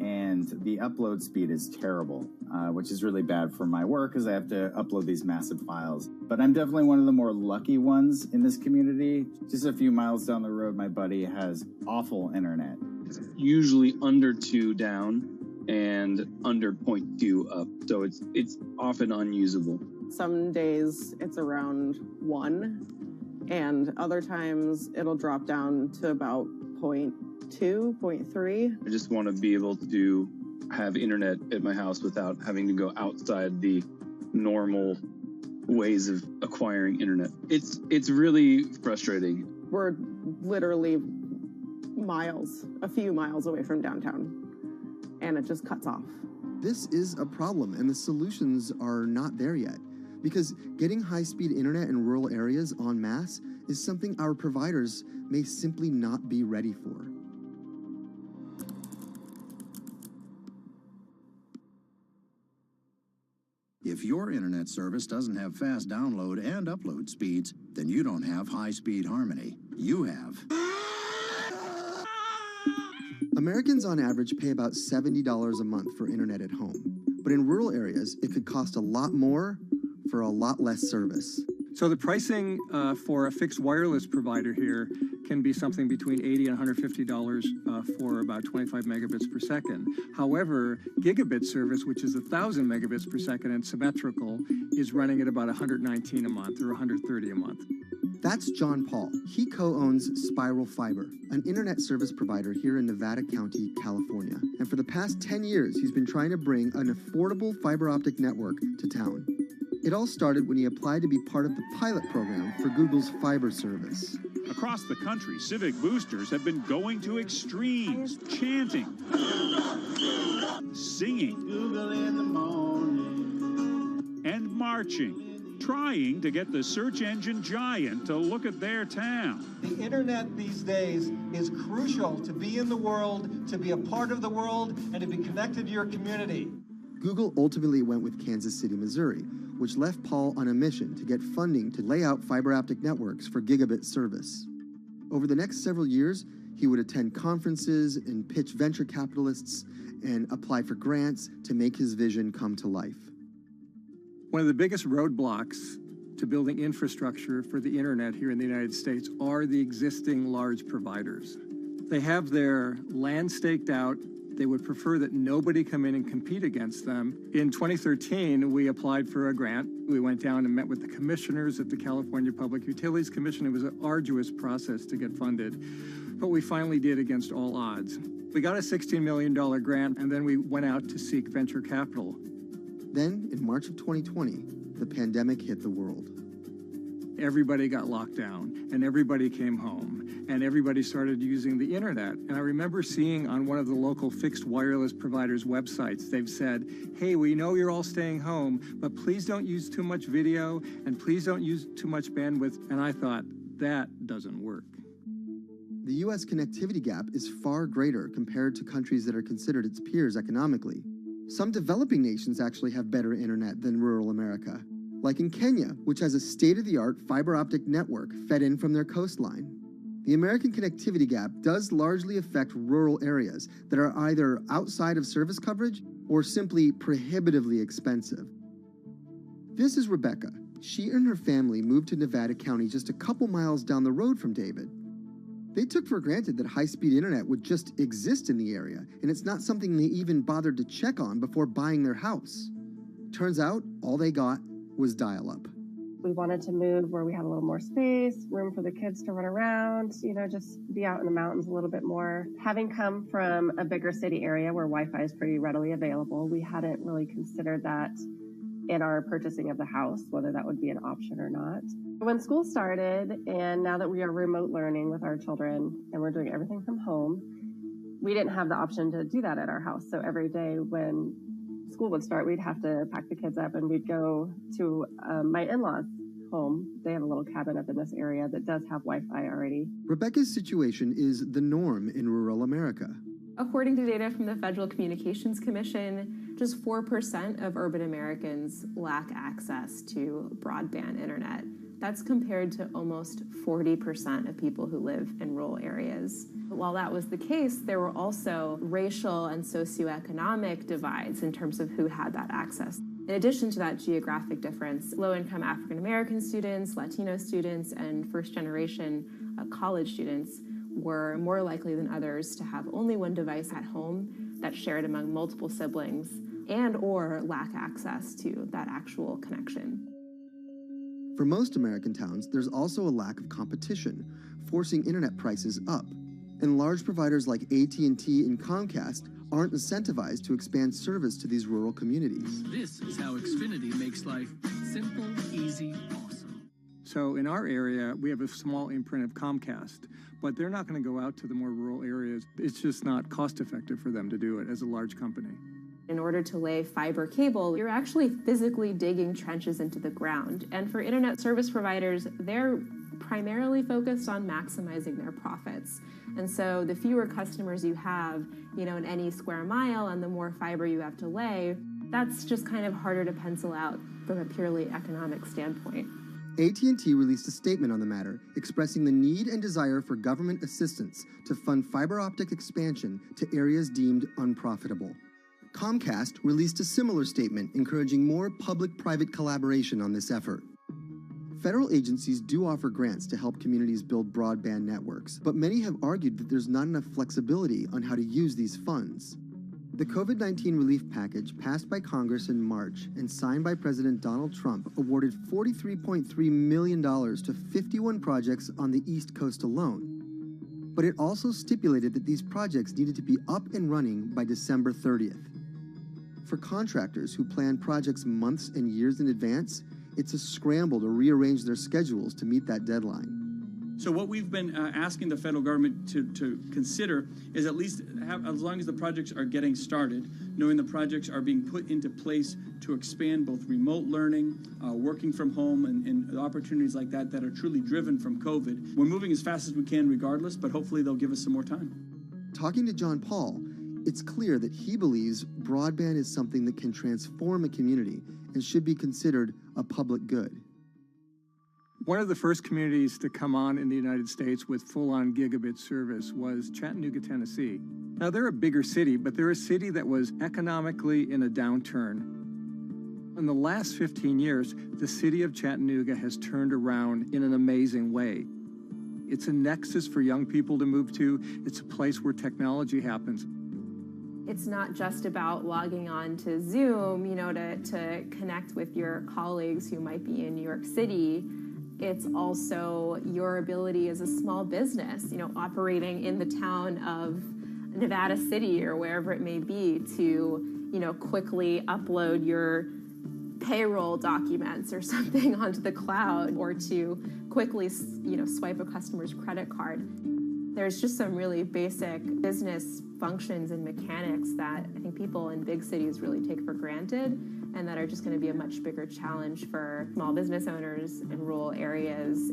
and the upload speed is terrible, which is really bad for my work because I have to upload these massive files. But I'm definitely one of the more lucky ones in this community. Just a few miles down the road, my buddy has awful internet. It's usually under 2 down and under 0.2 up, so it's often unusable. Some days it's around 1, and other times it'll drop down to about 0.2, 0.3. I just want to be able to have internet at my house without having to go outside the normal ways of acquiring internet. It's really frustrating. We're literally a few miles away from downtown, and it just cuts off. This is a problem, and the solutions are not there yet, because getting high-speed internet in rural areas en masse is something our providers may simply not be ready for. If your internet service doesn't have fast download and upload speeds, then you don't have high-speed harmony. You have. Americans on average pay about $70 a month for internet at home. But in rural areas, it could cost a lot more for a lot less service. So the pricing for a fixed wireless provider here can be something between $80 and $150 for about 25 megabits per second. However, gigabit service, which is 1,000 megabits per second and symmetrical, is running at about $119 a month or $130 a month. That's John Paul. He co-owns Spiral Fiber, an internet service provider here in Nevada County, California. And for the past 10 years, he's been trying to bring an affordable fiber optic network to town. It all started when he applied to be part of the pilot program for Google's fiber service. Across the country, civic boosters have been going to extremes, chanting, singing, Google in the morning, and marching, trying to get the search engine giant to look at their town. The internet these days is crucial to be in the world, to be a part of the world, and to be connected to your community. Google ultimately went with Kansas City, Missouri, which left Paul on a mission to get funding to lay out fiber optic networks for gigabit service. Over the next several years, he would attend conferences and pitch venture capitalists and apply for grants to make his vision come to life. One of the biggest roadblocks to building infrastructure for the internet here in the United States are the existing large providers. They have their land staked out. They would prefer that nobody come in and compete against them. In 2013, we applied for a grant. We went down and met with the commissioners at the California Public Utilities Commission. It was an arduous process to get funded, but we finally did against all odds. We got a $16 million grant, and then we went out to seek venture capital. Then, in March of 2020, the pandemic hit the world. Everybody got locked down, and everybody came home, and everybody started using the internet. And I remember seeing on one of the local fixed wireless providers' websites, they've said, hey, we know you're all staying home, but please don't use too much video, and please don't use too much bandwidth. And I thought, that doesn't work. The U.S. connectivity gap is far greater compared to countries that are considered its peers economically. Some developing nations actually have better internet than rural America, like in Kenya, which has a state-of-the-art fiber optic network fed in from their coastline. The American connectivity gap does largely affect rural areas that are either outside of service coverage or simply prohibitively expensive. This is Rebecca. She and her family moved to Nevada County just a couple miles down the road from David. They took for granted that high-speed internet would just exist in the area, and it's not something they even bothered to check on before buying their house. Turns out, all they got was dial-up. We wanted to move where we had a little more space, room for the kids to run around, just be out in the mountains a little bit more. Having come from a bigger city area where Wi-Fi is pretty readily available, we hadn't really considered that in our purchasing of the house, whether that would be an option or not. When school started, and now that we are remote learning with our children and we're doing everything from home, we didn't have the option to do that at our house. So every day when school would start, we'd have to pack the kids up and we'd go to my in-laws' home. They have a little cabin up in this area that does have Wi-Fi already. Rebecca's situation is the norm in rural America. According to data from the Federal Communications Commission, just 4% of urban Americans lack access to broadband internet. That's compared to almost 40% of people who live in rural areas. While that was the case, there were also racial and socioeconomic divides in terms of who had that access. In addition to that geographic difference, low-income African-American students, Latino students, and first-generation college students were more likely than others to have only one device at home that's shared among multiple siblings and or lack access to that actual connection. For most American towns, there's also a lack of competition, forcing internet prices up. And large providers like AT&T and Comcast aren't incentivized to expand service to these rural communities. This is how Xfinity makes life simple, easy, awesome. So in our area, we have a small imprint of Comcast, but they're not going to go out to the more rural areas. It's just not cost effective for them to do it as a large company. In order to lay fiber cable, you're actually physically digging trenches into the ground. And for internet service providers, they're primarily focused on maximizing their profits. And so the fewer customers you have, in any square mile and the more fiber you have to lay, that's just kind of harder to pencil out from a purely economic standpoint. AT&T released a statement on the matter, expressing the need and desire for government assistance to fund fiber optic expansion to areas deemed unprofitable. Comcast released a similar statement encouraging more public-private collaboration on this effort. Federal agencies do offer grants to help communities build broadband networks, but many have argued that there's not enough flexibility on how to use these funds. The COVID-19 relief package passed by Congress in March and signed by President Donald Trump awarded $43.3 million to 51 projects on the East Coast alone. But it also stipulated that these projects needed to be up and running by December 30th. For contractors who plan projects months and years in advance, it's a scramble to rearrange their schedules to meet that deadline. So what we've been asking the federal government to consider is at least have, as long as the projects are getting started, knowing the projects are being put into place to expand both remote learning, working from home, and opportunities like that that are truly driven from COVID. We're moving as fast as we can regardless, but hopefully they'll give us some more time. Talking to John Paul, it's clear that he believes broadband is something that can transform a community and should be considered a public good. One of the first communities to come on in the United States with full-on gigabit service was Chattanooga, Tennessee. Now, they're a bigger city, but they're a city that was economically in a downturn. In the last 15 years, the city of Chattanooga has turned around in an amazing way. It's a nexus for young people to move to. It's a place where technology happens. It's not just about logging on to Zoom, to connect with your colleagues who might be in New York City. It's also your ability as a small business, operating in the town of Nevada City or wherever it may be to, quickly upload your payroll documents or something onto the cloud, or to quickly, swipe a customer's credit card. There's just some really basic business functions and mechanics that I think people in big cities really take for granted, and that are just going to be a much bigger challenge for small business owners in rural areas.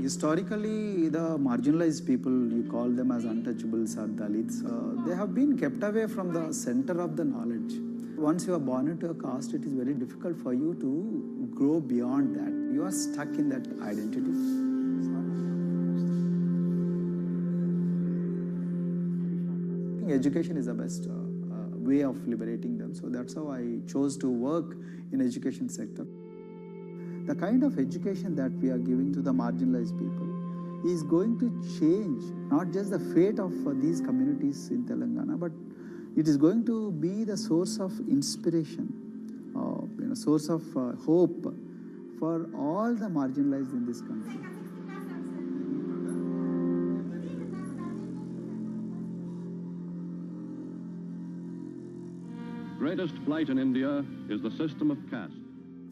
Historically, the marginalized people, you call them as untouchables or Dalits, they have been kept away from the center of the knowledge. Once you are born into a caste, it is very difficult for you to grow beyond that. You are stuck in that identity. I think education is the best way of liberating them. So that's how I chose to work in education sector. The kind of education that we are giving to the marginalized people is going to change not just the fate of these communities in Telangana, but it is going to be the source of inspiration, source of hope for all the marginalized in this country. Greatest blight in India is the system of caste.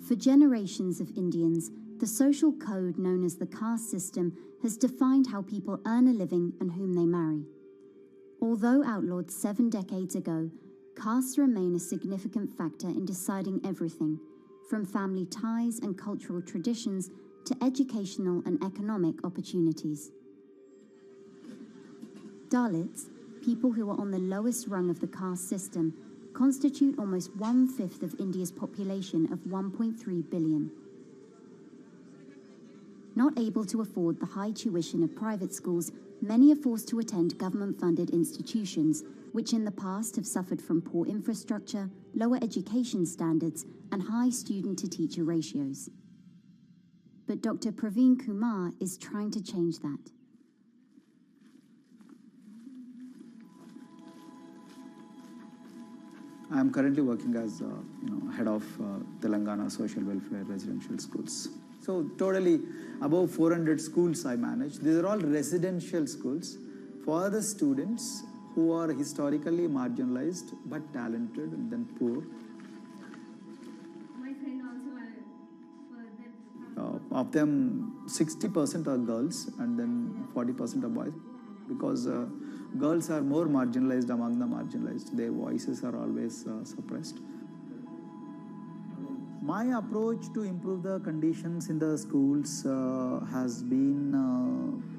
For generations of Indians, the social code known as the caste system has defined how people earn a living and whom they marry. Although outlawed 7 decades ago, castes remain a significant factor in deciding everything, from family ties and cultural traditions to educational and economic opportunities. Dalits, people who are on the lowest rung of the caste system, constitute almost 1/5 of India's population of 1.3 billion. Not able to afford the high tuition of private schools, many are forced to attend government-funded institutions, which in the past have suffered from poor infrastructure, lower education standards, and high student-to-teacher ratios. But Dr. Praveen Kumar is trying to change that. I am currently working as head of Telangana Social Welfare Residential Schools. So totally above 400 schools I manage. These are all residential schools for the students who are historically marginalized but talented and then poor. My friend also Of them, 60% are girls and then 40% are boys, because girls are more marginalized among the marginalized. Their voices are always suppressed. My approach to improve the conditions in the schools has been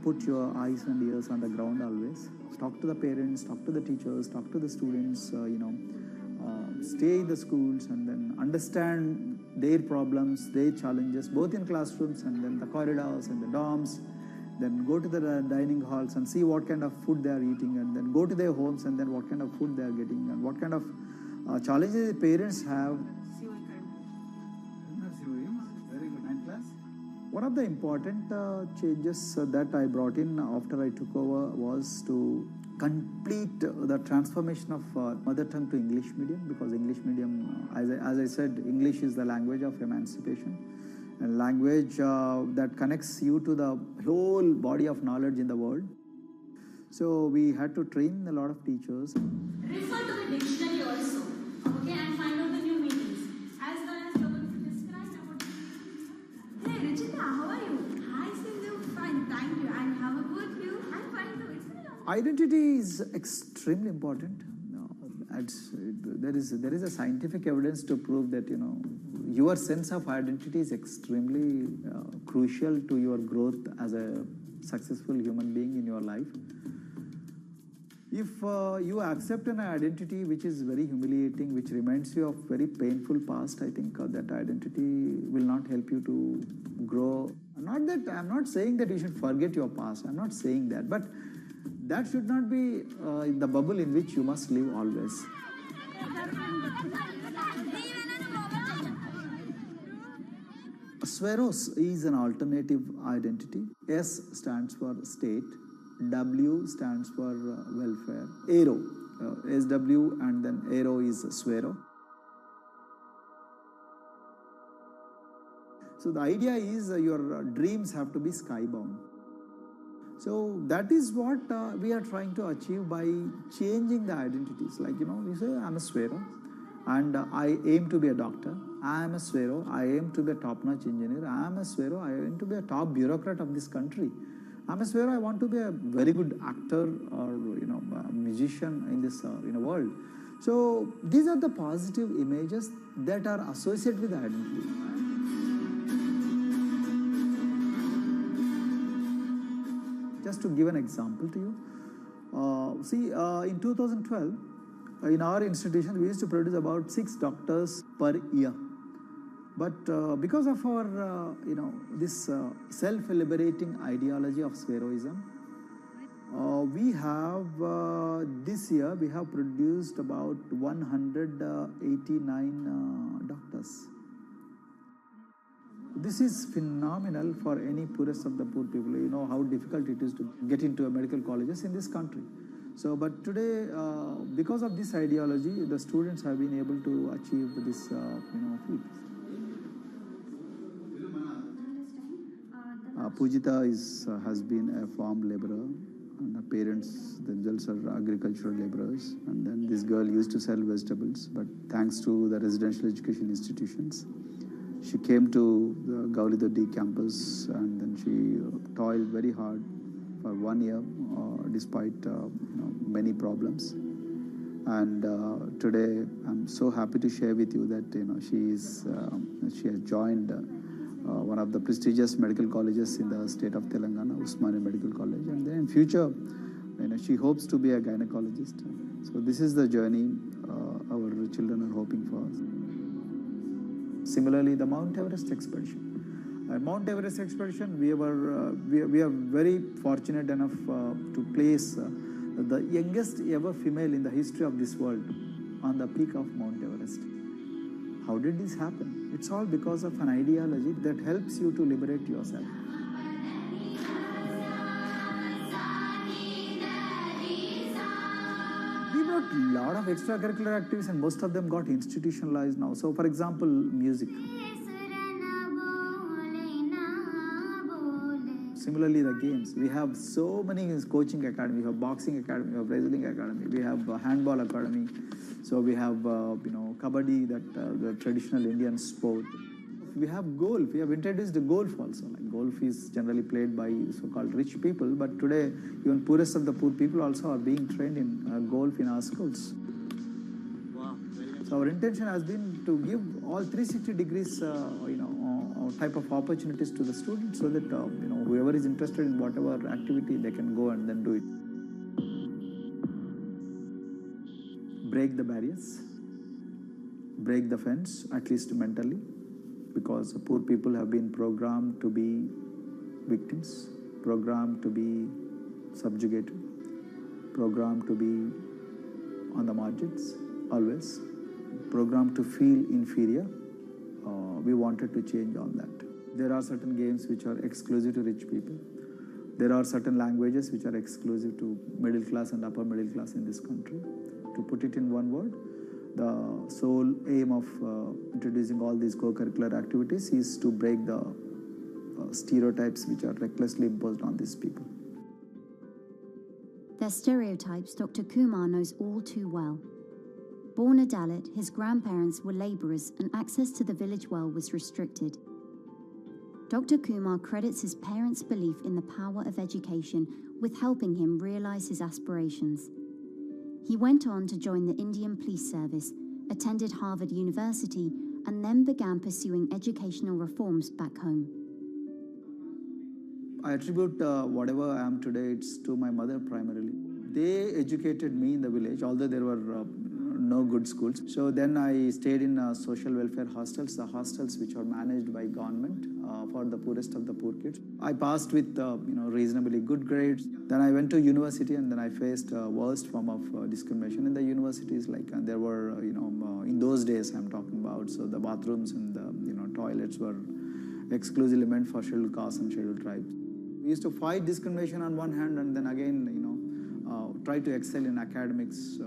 put your eyes and ears on the ground always. Talk to the parents, talk to the teachers, talk to the students, stay in the schools and then understand their problems, their challenges, both in classrooms and then the corridors and the dorms. Then go to the dining halls and see what kind of food they are eating, and then go to their homes and then what kind of food they are getting and what kind of challenges the parents have. Very good. 9th class. One of the important changes that I brought in after I took over was to complete the transformation of mother tongue to English medium, because English medium, as I said, English is the language of emancipation. A language that connects you to the whole body of knowledge in the world. So we had to train a lot of teachers. refer to the dictionary also, okay, and find out the new meanings, as well as you're going to describe about. Hey Richita, how are you? Hi Sindhu, fine, thank you. And how about you? I'm fine too. It's been a long time. Identity is extremely important. There is a scientific evidence to prove that your sense of identity is extremely crucial to your growth as a successful human being in your life. If you accept an identity which is very humiliating, which reminds you of very painful past, I think that identity will not help you to grow. I'm not saying that you should forget your past. I'm not saying that, but that should not be the bubble in which you must live always. Sweros is an alternative identity. S stands for state, W stands for welfare, Aero, SW, and then Aero is Swero. So the idea is your dreams have to be skybound. So that is what we are trying to achieve by changing the identities. Like, you say, I'm a Swero and I aim to be a doctor. I am a Swero, I aim to be a top-notch engineer. I am a Swero, I aim to be a top bureaucrat of this country. I'm a Swero, I want to be a very good actor or, a musician in this world. So these are the positive images that are associated with the identity. Just to give an example to you, in 2012, in our institution, we used to produce about 6 doctors per year. But because of our, this self-liberating ideology of Sveroism, we have, this year, we have produced about 189 doctors. This is phenomenal for any poorest of the poor people. You know how difficult it is to get into medical colleges in this country. So, but today, because of this ideology, the students have been able to achieve this, feat. Pujita has been a farm laborer, and her parents themselves are agricultural laborers. And then this girl used to sell vegetables, but thanks to the residential education institutions, she came to the Gaulidoddi campus, and then she toiled very hard for 1 year, despite many problems. And today, I'm so happy to share with you that she has joined one of the prestigious medical colleges in the state of Telangana, Usmania Medical College. And then in future, she hopes to be a gynecologist. So this is the journey our children are hoping for. Similarly, the Mount Everest expedition. Mount Everest expedition, we are very fortunate enough to place the youngest ever female in the history of this world on the peak of Mount Everest. How did this happen? It's all because of an ideology that helps you to liberate yourself. We brought a lot of extracurricular activities and most of them got institutionalized now. So for example, music. Similarly, the games. We have so many coaching academy. We have boxing academy, we have wrestling academy, we have handball academy. So we have, kabaddi, the traditional Indian sport. We have golf. We have introduced the golf also. Like golf is generally played by so-called rich people, but today even poorest of the poor people also are being trained in golf in our schools. Wow. So our intention has been to give all 360 degrees, type of opportunities to the students, so that whoever is interested in whatever activity, they can go and then do it. Break the barriers, break the fence, at least mentally, because poor people have been programmed to be victims, programmed to be subjugated, programmed to be on the margins, always, programmed to feel inferior. We wanted to change all that. There are certain games which are exclusive to rich people. There are certain languages which are exclusive to middle class and upper middle class in this country. To put it in one word, the sole aim of introducing all these co-curricular activities is to break the stereotypes which are recklessly imposed on these people. Their stereotypes Dr. Kumar knows all too well. Born a Dalit, his grandparents were labourers and access to the village well was restricted. Dr. Kumar credits his parents' belief in the power of education with helping him realise his aspirations. He went on to join the Indian Police Service, attended Harvard University, and then began pursuing educational reforms back home. I attribute whatever I am today, it's to my mother primarily. They educated me in the village, although there were no good schools. So then I stayed in social welfare hostels, the hostels which are managed by government for the poorest of the poor kids. I passed with reasonably good grades. Then I went to university and then I faced worst form of discrimination in the universities. Like there were, in those days I'm talking about, so the bathrooms and the toilets were exclusively meant for scheduled castes and scheduled tribes. We used to fight discrimination on one hand and then again, try to excel in academics,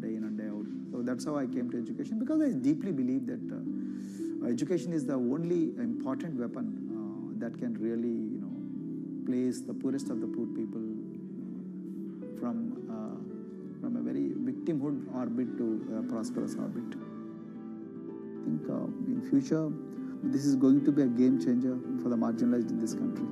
day in and day out. So that's how I came to education, because I deeply believe that education is the only important weapon that can really, place the poorest of the poor people from a very victimhood orbit to a prosperous orbit. I think in future, this is going to be a game changer for the marginalized in this country.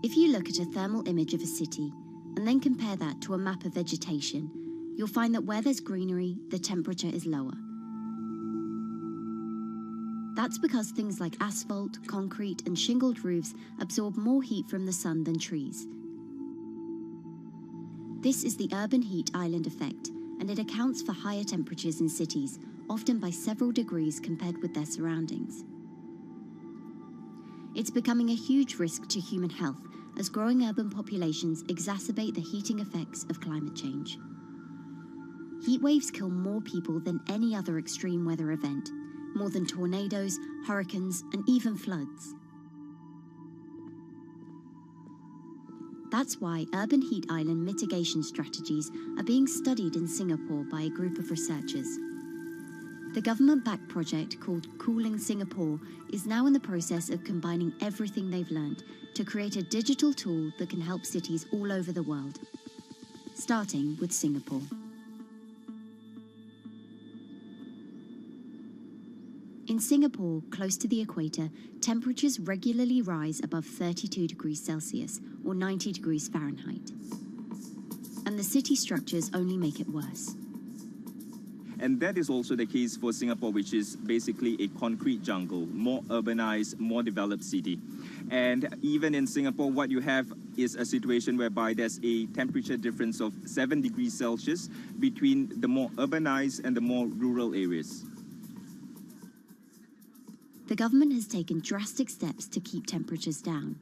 If you look at a thermal image of a city and then compare that to a map of vegetation, you'll find that where there's greenery, the temperature is lower. That's because things like asphalt, concrete, and shingled roofs absorb more heat from the sun than trees. This is the urban heat island effect, and it accounts for higher temperatures in cities, often by several degrees compared with their surroundings. It's becoming a huge risk to human health as growing urban populations exacerbate the heating effects of climate change. Heat waves kill more people than any other extreme weather event, more than tornadoes, hurricanes, and even floods. That's why urban heat island mitigation strategies are being studied in Singapore by a group of researchers. The government-backed project called Cooling Singapore is now in the process of combining everything they've learned to create a digital tool that can help cities all over the world, starting with Singapore. In Singapore, close to the equator, temperatures regularly rise above 32 degrees Celsius or 90 degrees Fahrenheit. And the city structures only make it worse. And that is also the case for Singapore, which is basically a concrete jungle, more urbanized, more developed city. And even in Singapore, what you have is a situation whereby there's a temperature difference of 7 degrees Celsius between the more urbanized and the more rural areas. The government has taken drastic steps to keep temperatures down.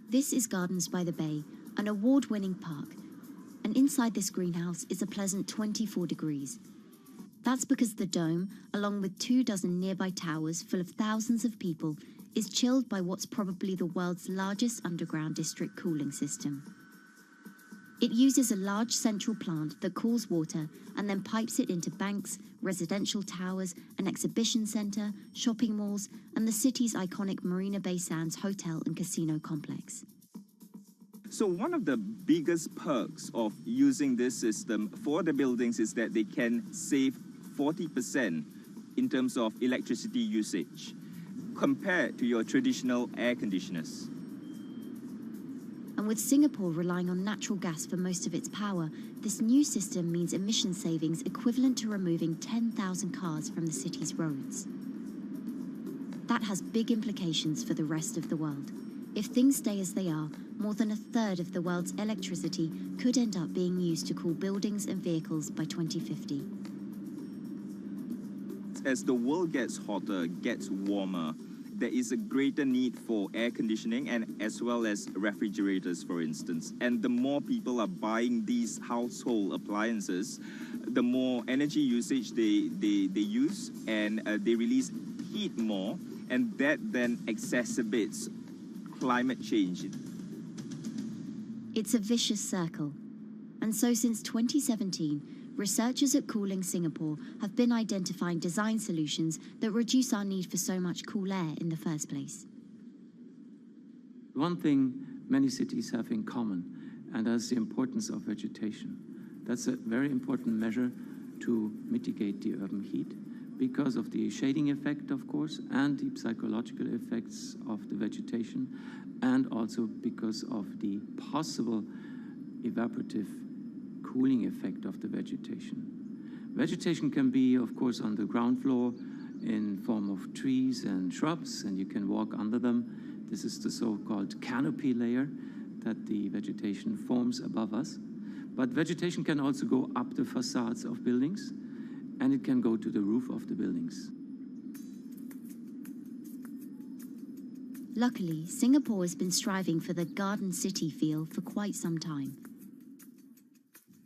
This is Gardens by the Bay, an award-winning park, and inside this greenhouse is a pleasant 24 degrees. That's because the dome, along with 24 nearby towers full of thousands of people, is chilled by what's probably the world's largest underground district cooling system. It uses a large central plant that cools water and then pipes it into banks, residential towers, an exhibition centre, shopping malls, and the city's iconic Marina Bay Sands hotel and casino complex. So one of the biggest perks of using this system for the buildings is that they can save 40% in terms of electricity usage compared to your traditional air conditioners. And with Singapore relying on natural gas for most of its power, this new system means emission savings equivalent to removing 10,000 cars from the city's roads. That has big implications for the rest of the world. If things stay as they are, more than a third of the world's electricity could end up being used to cool buildings and vehicles by 2050. As the world gets hotter, gets warmer, there is a greater need for air conditioning and as well as refrigerators, for instance. And the more people are buying these household appliances, the more energy usage they use, and they release heat more, and that then exacerbates climate change. It's a vicious circle. And so since 2017, researchers at Cooling Singapore have been identifying design solutions that reduce our need for so much cool air in the first place. One thing many cities have in common, and that's the importance of vegetation. That's a very important measure to mitigate the urban heat because of the shading effect, of course, and the psychological effects of the vegetation, and also because of the possible evaporative cooling effect of the vegetation. Vegetation can be, of course, on the ground floor in form of trees and shrubs, and you can walk under them. This is the so-called canopy layer that the vegetation forms above us. But vegetation can also go up the facades of buildings, and it can go to the roof of the buildings. Luckily, Singapore has been striving for the garden city feel for quite some time.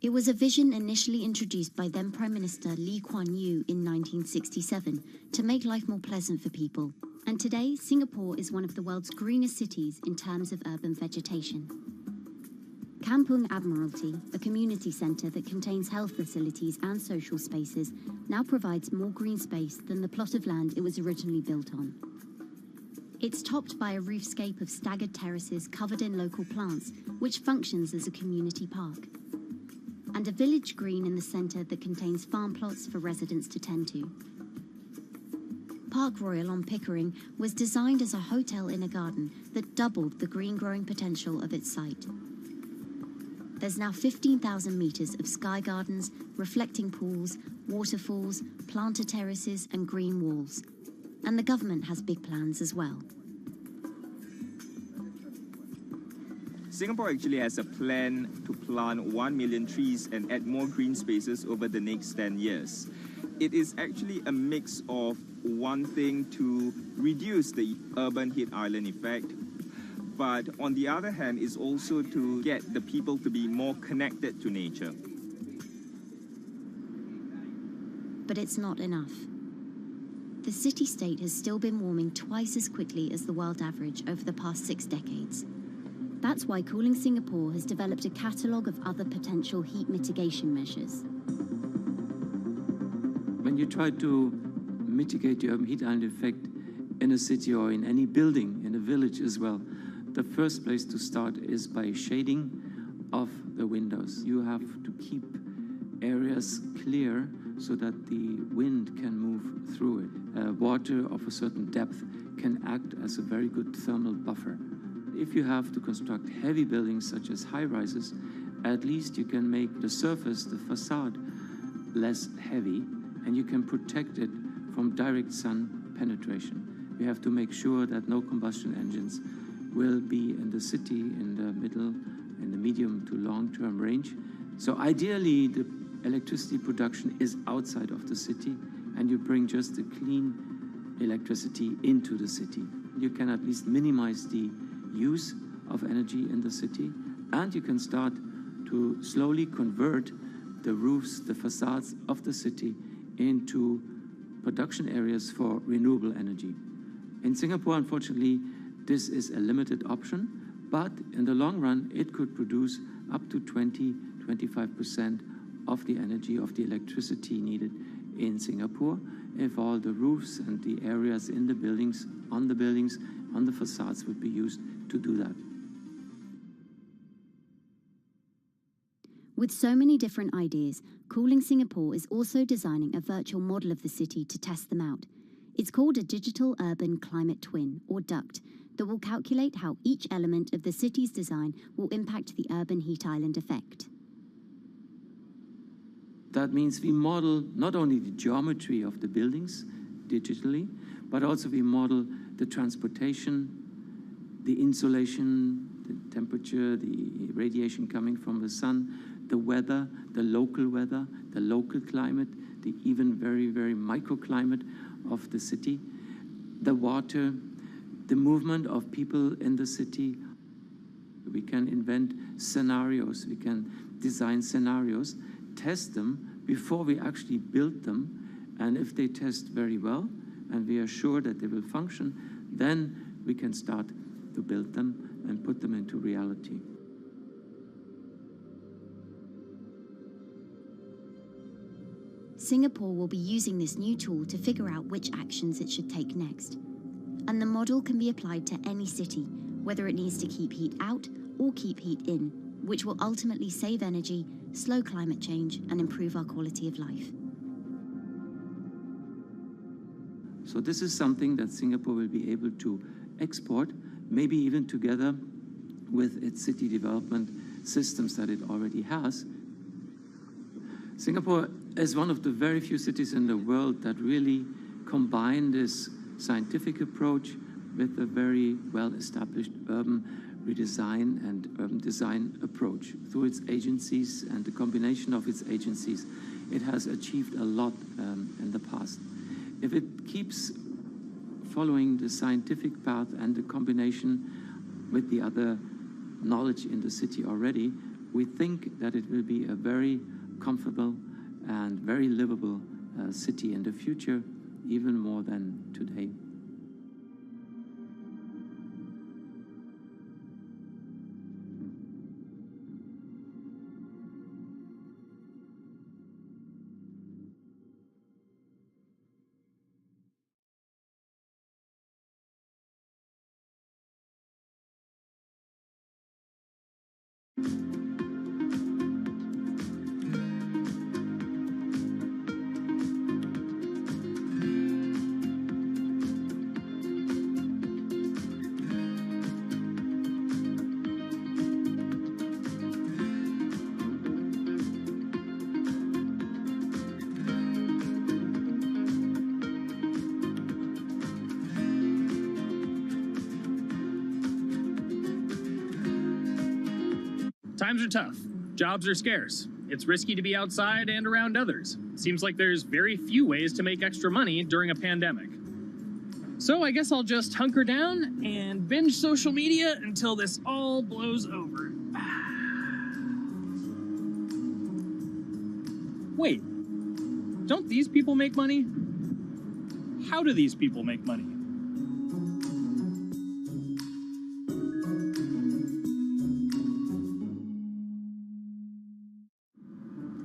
It was a vision initially introduced by then Prime Minister Lee Kuan Yew in 1967 to make life more pleasant for people. And today, Singapore is one of the world's greenest cities in terms of urban vegetation. Kampung Admiralty, a community centre that contains health facilities and social spaces, now provides more green space than the plot of land it was originally built on. It's topped by a roofscape of staggered terraces covered in local plants, which functions as a community park. And a village green in the centre that contains farm plots for residents to tend to. Park Royal on Pickering was designed as a hotel in a garden that doubled the green growing potential of its site. There's now 15,000 metres of sky gardens, reflecting pools, waterfalls, planted terraces and green walls. And the government has big plans as well. Singapore actually has a plan to plant 1 million trees and add more green spaces over the next 10 years. It is actually a mix of wanting to reduce the urban heat island effect, but on the other hand is also to get the people to be more connected to nature. But it's not enough. The city-state has still been warming twice as quickly as the world average over the past 6 decades. That's why Cooling Singapore has developed a catalogue of other potential heat mitigation measures. When you try to mitigate the urban heat island effect in a city or in any building, in a village as well, the first place to start is by shading of the windows. You have to keep areas clear so that the wind can move through it. Water of a certain depth can act as a very good thermal buffer. If you have to construct heavy buildings such as high-rises, at least you can make the surface, the facade, less heavy, and you can protect it from direct sun penetration. We have to make sure that no combustion engines will be in the city in the middle, in the medium to long-term range. So ideally, the electricity production is outside of the city, and you bring just the clean electricity into the city. You can at least minimize the use of energy in the city, and you can start to slowly convert the roofs, the facades of the city into production areas for renewable energy. In Singapore, unfortunately, this is a limited option, but in the long run, it could produce up to 20-25% of the energy, of the electricity needed in Singapore if all the roofs and the areas in the buildings, on the facades would be used to do that. With so many different ideas, Cooling Singapore is also designing a virtual model of the city to test them out. It's called a Digital Urban Climate Twin, or DUCT, that will calculate how each element of the city's design will impact the urban heat island effect. That means we model not only the geometry of the buildings digitally, but also we model the transportation, the insulation, the temperature, the radiation coming from the sun, the weather, the local climate, the even very, very microclimate of the city, the water, the movement of people in the city. We can invent scenarios, we can design scenarios, test them before we actually build them, and if they test very well and we are sure that they will function, then we can start to build them and put them into reality. Singapore will be using this new tool to figure out which actions it should take next. And the model can be applied to any city, whether it needs to keep heat out or keep heat in, which will ultimately save energy, slow climate change, and improve our quality of life. So this is something that Singapore will be able to export, maybe even together with its city development systems that it already has. Singapore is one of the very few cities in the world that really combine this scientific approach with a very well-established urban redesign and urban design approach. Through its agencies and the combination of its agencies, it has achieved a lot in the past. If it keeps following the scientific path and the combination with the other knowledge in the city already, we think that it will be a very comfortable and very livable city in the future, even more than today. Times are tough. Jobs are scarce. It's risky to be outside and around others. Seems like there's very few ways to make extra money during a pandemic. So I guess I'll just hunker down and binge social media until this all blows over. Wait, don't these people make money? How do these people make money?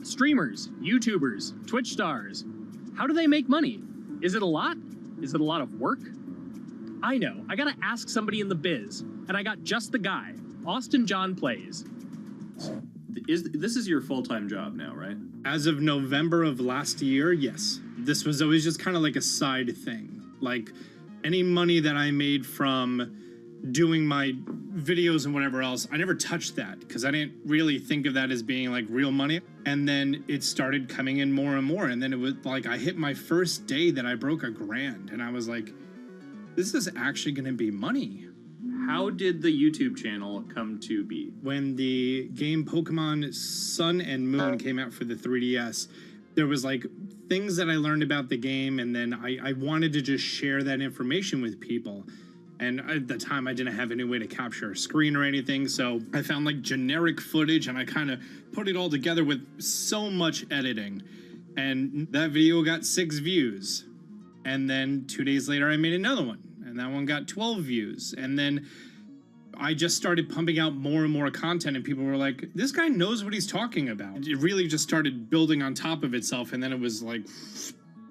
Streamers, YouTubers, Twitch stars. How do they make money? Is it a lot? Is it a lot of work? I know, I gotta ask somebody in the biz, and I got just the guy. Austin John Plays. This is your full-time job now, right? As of November of last year, yes. This was always just kind of like a side thing. Like, any money that I made from doing my videos and whatever else, I never touched that because I didn't really think of that as being like real money. And then it started coming in more and more. And then it was like, I hit my first day that I broke $1,000 and I was like, this is actually going to be money. How did the YouTube channel come to be? When the game Pokemon Sun and Moon came out for the 3DS, there was like things that I learned about the game, and then I wanted to just share that information with people. And at the time, I didn't have any way to capture a screen or anything, so I found like generic footage, and I kind of put it all together with so much editing. And that video got 6 views. And then 2 days later, I made another one, and that one got 12 views. And then I just started pumping out more and more content, and people were like, this guy knows what he's talking about. It really just started building on top of itself, and then it was like,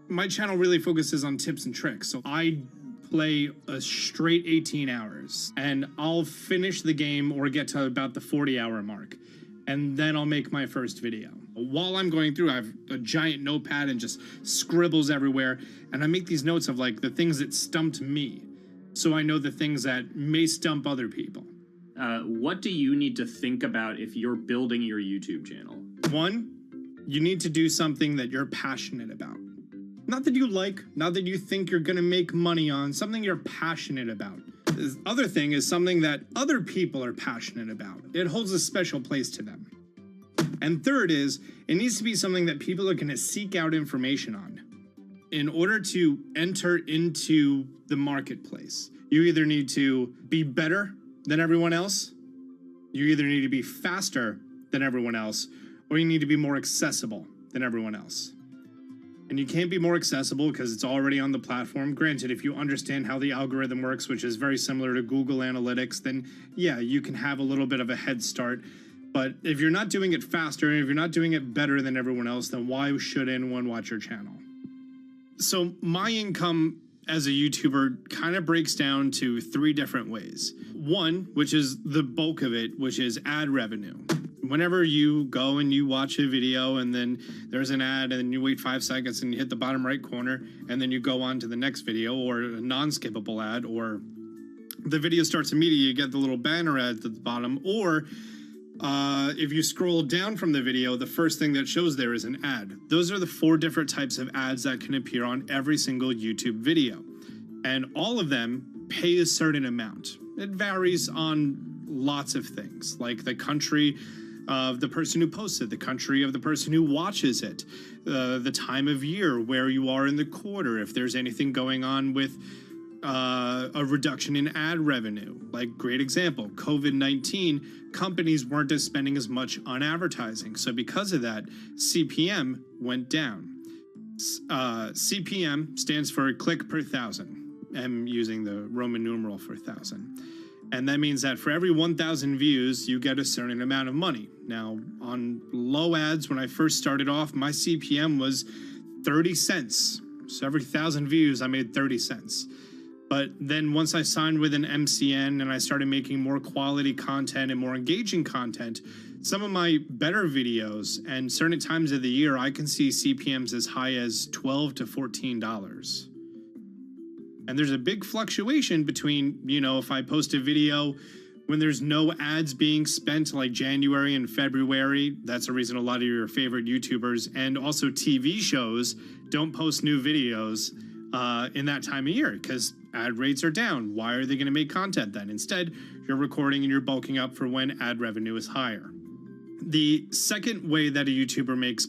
my channel really focuses on tips and tricks. So I play a straight 18 hours, and I'll finish the game or get to about the 40-hour mark, and then I'll make my first video. While I'm going through, I have a giant notepad and just scribbles everywhere, and I make these notes of like the things that stumped me, so I know the things that may stump other people. What do you need to think about if you're building your YouTube channel? 1, you need to do something that you're passionate about. Not that you like, not that you think you're gonna make money on, something you're passionate about. The other thing is something that other people are passionate about. It holds a special place to them. And third is, it needs to be something that people are gonna seek out information on. In order to enter into the marketplace, you either need to be better than everyone else, you either need to be faster than everyone else, or you need to be more accessible than everyone else. And you can't be more accessible because it's already on the platform. Granted, if you understand how the algorithm works, which is very similar to Google Analytics, then yeah, you can have a little bit of a head start. But if you're not doing it faster, and if you're not doing it better than everyone else, then why should anyone watch your channel? So my income as a YouTuber kind of breaks down to 3 different ways. 1, which is the bulk of it, which is ad revenue. Whenever you go and you watch a video and then there's an ad and then you wait 5 seconds and you hit the bottom right corner and then you go on to the next video, or a non-skippable ad, or the video starts immediately, you get the little banner ad at the bottom, or if you scroll down from the video, the first thing that shows there is an ad. Those are the 4 different types of ads that can appear on every single YouTube video. And all of them pay a certain amount. It varies on lots of things, like the country of the person who posts it, the country of the person who watches it, the time of year, where you are in the quarter, if there's anything going on with a reduction in ad revenue. Like, great example, COVID-19, companies weren't spending as much on advertising. So because of that, CPM went down. CPM stands for click per thousand. I'm using the Roman numeral for 1,000. And that means that for every 1,000 views, you get a certain amount of money. Now, on low ads, when I first started off, my CPM was 30 cents. So every 1,000 views, I made 30 cents. But then once I signed with an MCN and I started making more quality content and more engaging content, some of my better videos and certain times of the year, I can see CPMs as high as $12 to $14. And there's a big fluctuation between, you know, if I post a video when there's no ads being spent, like January and February, that's the reason a lot of your favorite YouTubers and also TV shows don't post new videos in that time of year because ad rates are down. Why are they going to make content then? Instead, you're recording and you're bulking up for when ad revenue is higher. The second way that a YouTuber makes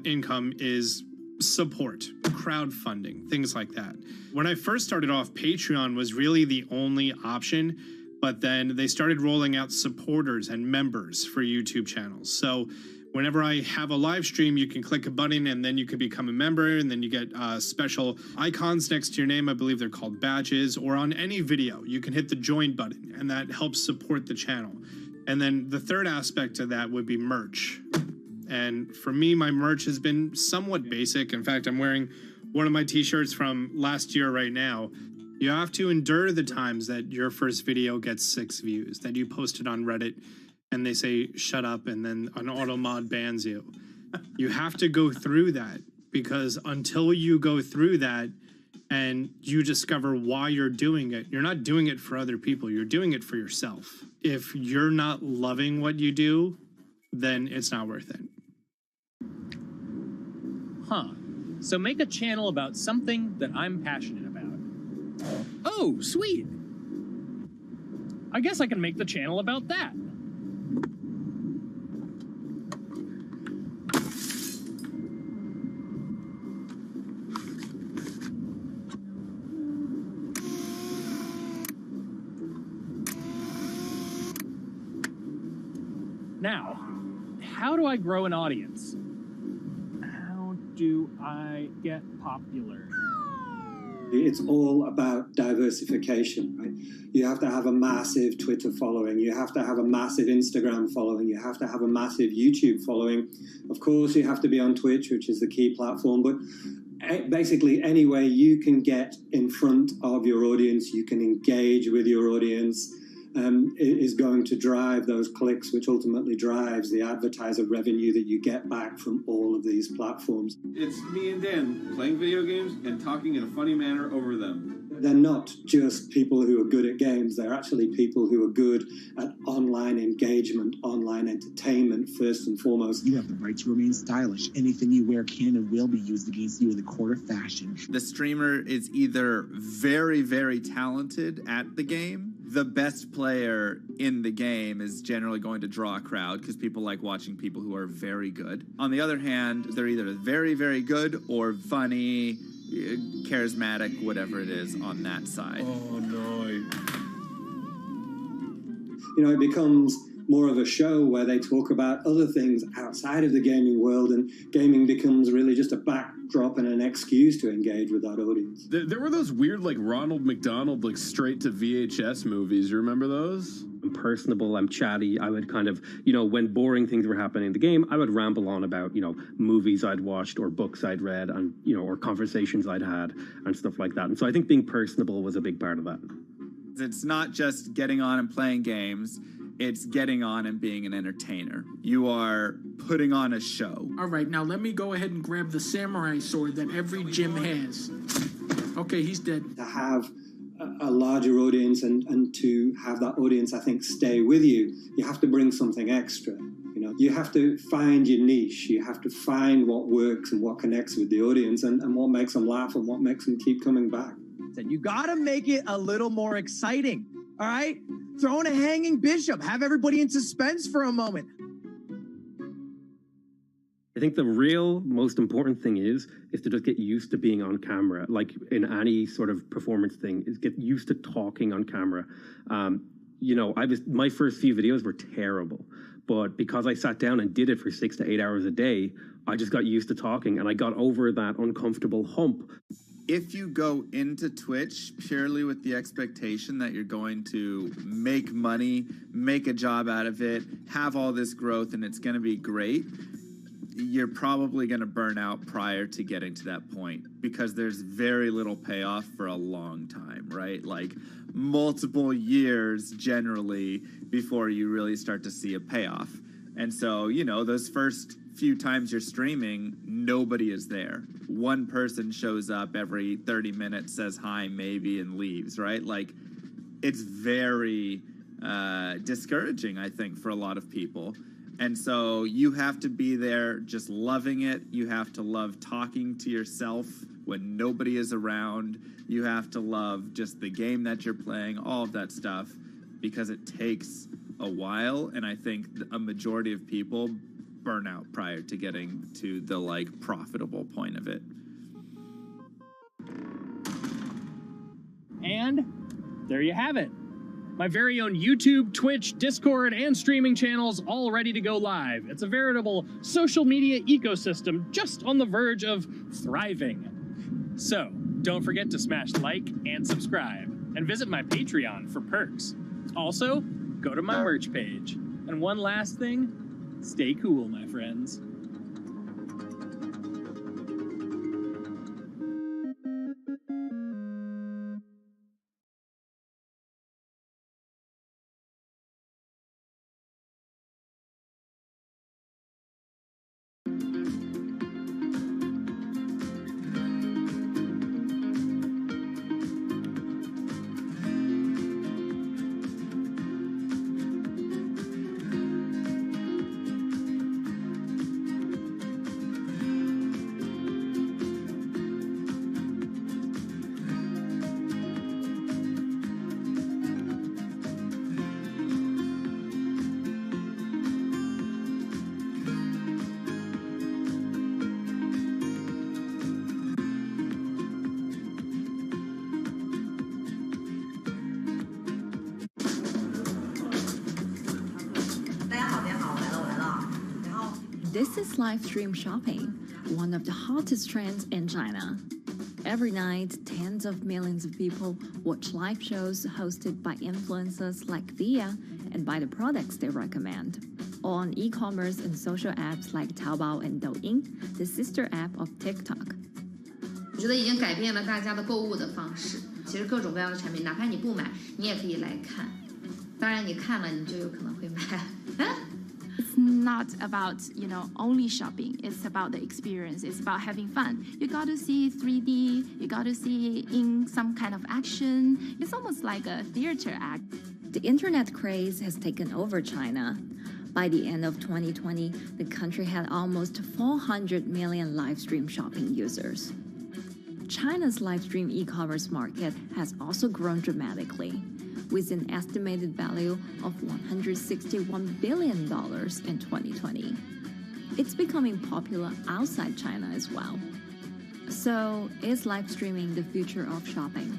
income is support, crowdfunding, things like that. When I first started off, Patreon was really the only option, but then they started rolling out supporters and members for YouTube channels. So whenever I have a live stream, you can click a button and then you can become a member, and then you get special icons next to your name. I believe they're called badges, or on any video, you can hit the join button, and that helps support the channel. And then the third aspect of that would be merch. And for me, my merch has been somewhat basic. In fact, I'm wearing one of my t-shirts from last year right now. You have to endure the times that your first video gets 6 views, that you post it on Reddit and they say, shut up, and then an auto mod bans you. You have to go through that, because until you go through that and you discover why you're doing it, you're not doing it for other people, you're doing it for yourself. If you're not loving what you do, then it's not worth it. Huh. So make a channel about something that I'm passionate about. Oh, sweet. I guess I can make the channel about that. Now, how do I grow an audience? How do I get popular? It's all about diversification, right? You have to have a massive Twitter following. You have to have a massive Instagram following. You have to have a massive YouTube following. Of course, you have to be on Twitch, which is the key platform. But basically, any way you can get in front of your audience, you can engage with your audience, is going to drive those clicks, which ultimately drives the advertiser revenue that you get back from all of these platforms. It's me and Dan playing video games and talking in a funny manner over them. They're not just people who are good at games, they're actually people who are good at online engagement, online entertainment, first and foremost. You have the right to remain stylish. Anything you wear can and will be used against you in the court of fashion. The streamer is either very, very talented at the game. The best player in the game is generally going to draw a crowd because people like watching people who are very good. On the other hand, they're either very, very good or funny, charismatic, whatever it is on that side. Oh, no. You know, it becomes more of a show where they talk about other things outside of the gaming world, and gaming becomes really just a backdrop and an excuse to engage with that audience. There were those weird, like, Ronald McDonald, like, straight to VHS movies. You remember those? I'm personable, I'm chatty. I would kind of, you know, when boring things were happening in the game, I would ramble on about, you know, movies I'd watched or books I'd read and, you know, or conversations I'd had and stuff like that. And so I think being personable was a big part of that. It's not just getting on and playing games. It's getting on and being an entertainer. You are putting on a show. All right, now let me go ahead and grab the samurai sword that every gym has. Okay, he's dead. To have a larger audience and to have that audience, I think, stay with you, you have to bring something extra. You know, you have to find your niche. You have to find what works and what connects with the audience and what makes them laugh and what makes them keep coming back. You gotta make it a little more exciting, all right? Throw in a hanging bishop. Have everybody in suspense for a moment. I think the real most important thing is to just get used to being on camera. Like in any sort of performance thing, is get used to talking on camera. You know, my first few videos were terrible, but because I sat down and did it for 6 to 8 hours a day, I just got used to talking and I got over that uncomfortable hump. If you go into Twitch purely with the expectation that you're going to make money, make a job out of it, have all this growth, and it's going to be great, you're probably going to burn out prior to getting to that point because there's very little payoff for a long time, right? Like multiple years generally before you really start to see a payoff. And so, you know, those first few times you're streaming, nobody is there. One person shows up every 30 minutes, says hi, maybe, and leaves, right? Like, it's very discouraging, I think, for a lot of people. And so you have to be there just loving it. You have to love talking to yourself when nobody is around. You have to love just the game that you're playing, all of that stuff, because it takes a while, and I think a majority of people burn out prior to getting to the like profitable point of it. And there you have it. My very own YouTube, Twitch, Discord, and streaming channels all ready to go live. It's a veritable social media ecosystem just on the verge of thriving. So, don't forget to smash like and subscribe, and visit my Patreon for perks. Also, go to my merch page. And one last thing, stay cool, my friends. This is live stream shopping, one of the hottest trends in China. Every night, tens of millions of people watch live shows hosted by influencers like Thea and buy the products they recommend. On e-commerce and social apps like Taobao and Douyin, the sister app of TikTok. 我觉得已经改变了大家的购物的方式。其实各种各样的产品，哪怕你不买，你也可以来看。当然，你看了，你就有可能会买。It's not about, only shopping. It's about the experience. It's about having fun. You got to see 3D. You got to see in some kind of action. It's almost like a theater act. The internet craze has taken over China. By the end of 2020, the country had almost 400 million live stream shopping users. China's live stream e-commerce market has also grown dramatically, with an estimated value of $161 billion in 2020. It's becoming popular outside China as well. So, is live streaming the future of shopping?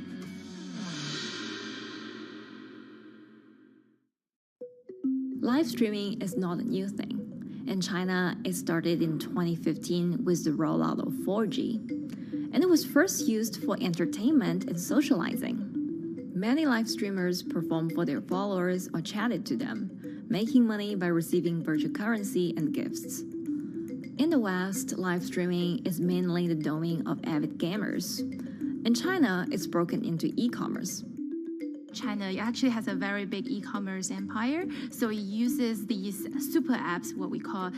Live streaming is not a new thing. In China, it started in 2015 with the rollout of 4G. And it was first used for entertainment and socializing. Many live streamers performed for their followers or chatted to them, making money by receiving virtual currency and gifts. In the West, live streaming is mainly the domain of avid gamers. In China, it's broken into e-commerce. China actually has a very big e-commerce empire, so it uses these super apps, what we call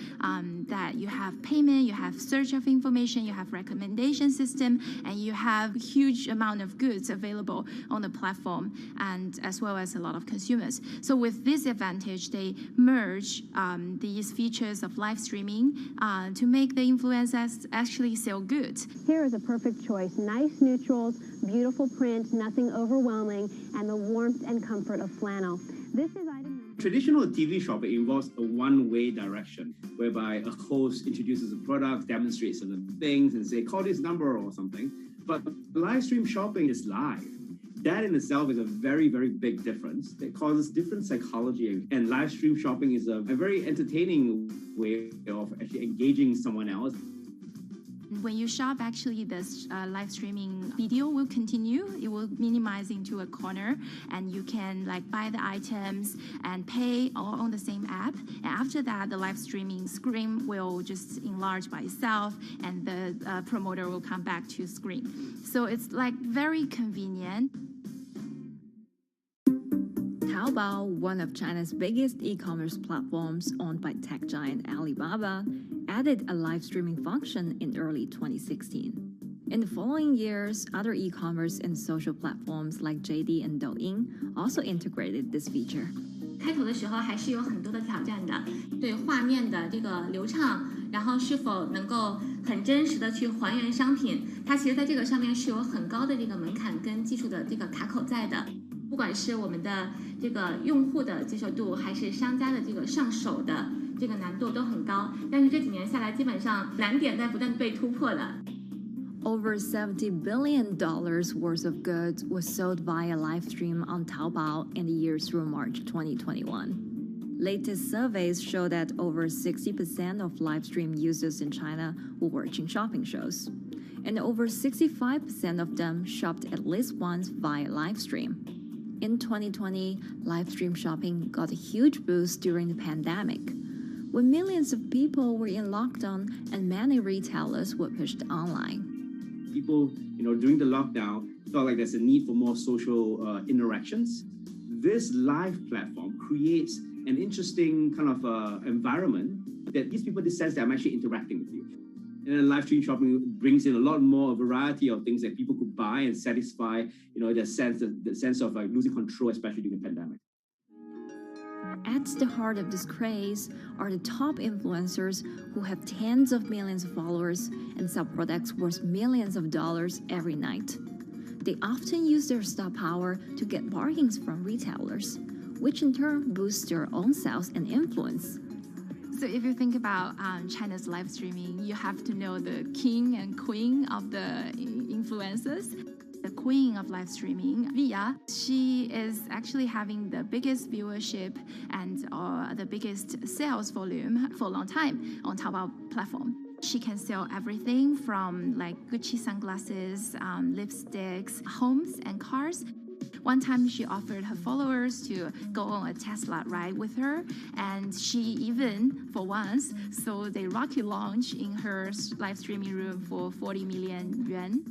that you have payment, you have search of information, you have recommendation system, and you have huge amount of goods available on the platform, and as well as a lot of consumers. So with this advantage, they merge these features of live streaming to make the influencers actually sell goods. Here is a perfect choice. Nice neutrals, beautiful print, nothing overwhelming, and the warmth and comfort of flannel. This is item. Traditional TV shopping involves a one-way direction, whereby a host introduces a product, demonstrates certain things, and say, call this number or something. But live stream shopping is live. That in itself is a very, very big difference. It causes different psychology. And live stream shopping is a very entertaining way of actually engaging someone else. When you shop, actually, this live streaming video will continue. It will minimize into a corner, and you can buy the items and pay all on the same app. And after that, the live streaming screen will just enlarge by itself, and the promoter will come back to screen. So it's very convenient. Taobao, one of China's biggest e-commerce platforms owned by tech giant Alibaba, added a live streaming function in early 2016. In the following years, other e-commerce and social platforms like JD and Douyin also integrated this feature. 开头的时候还是有很多的挑战的，对画面的这个流畅，然后是否能够很真实的去还原商品，它其实在这个上面是有很高的这个门槛跟技术的这个卡口在的。不管是我们的这个用户的接受度，还是商家的这个上手的这个难度都很高。但是这几年下来，基本上难点在不断被突破的。Over $70 billion worth of goods was sold via live stream on Taobao in the years through March 2021. Latest surveys show that over 60% of live stream users in China were watching shopping shows, and over 65% of them shopped at least once via live stream. In 2020, live stream shopping got a huge boost during the pandemic, when millions of people were in lockdown and many retailers were pushed online. People, during the lockdown, felt like there's a need for more social interactions. This live platform creates an interesting kind of environment that gives people the sense that I'm actually interacting with you. And then live stream shopping brings in a lot more variety of things that people could buy and satisfy, the sense of like losing control, especially during the pandemic. At the heart of this craze are the top influencers who have tens of millions of followers and sell products worth millions of dollars every night. They often use their star power to get bargains from retailers, which in turn boosts their own sales and influence. So if you think about China's live streaming, you have to know the king and queen of the influencers. The queen of live streaming, Via, she is actually having the biggest viewership and the biggest sales volume for a long time on Taobao platform. She can sell everything from like Gucci sunglasses, lipsticks, homes and cars. One time she offered her followers to go on a Tesla ride with her, and she even, for once, sold a rocket launch in her live streaming room for 40 million yuan.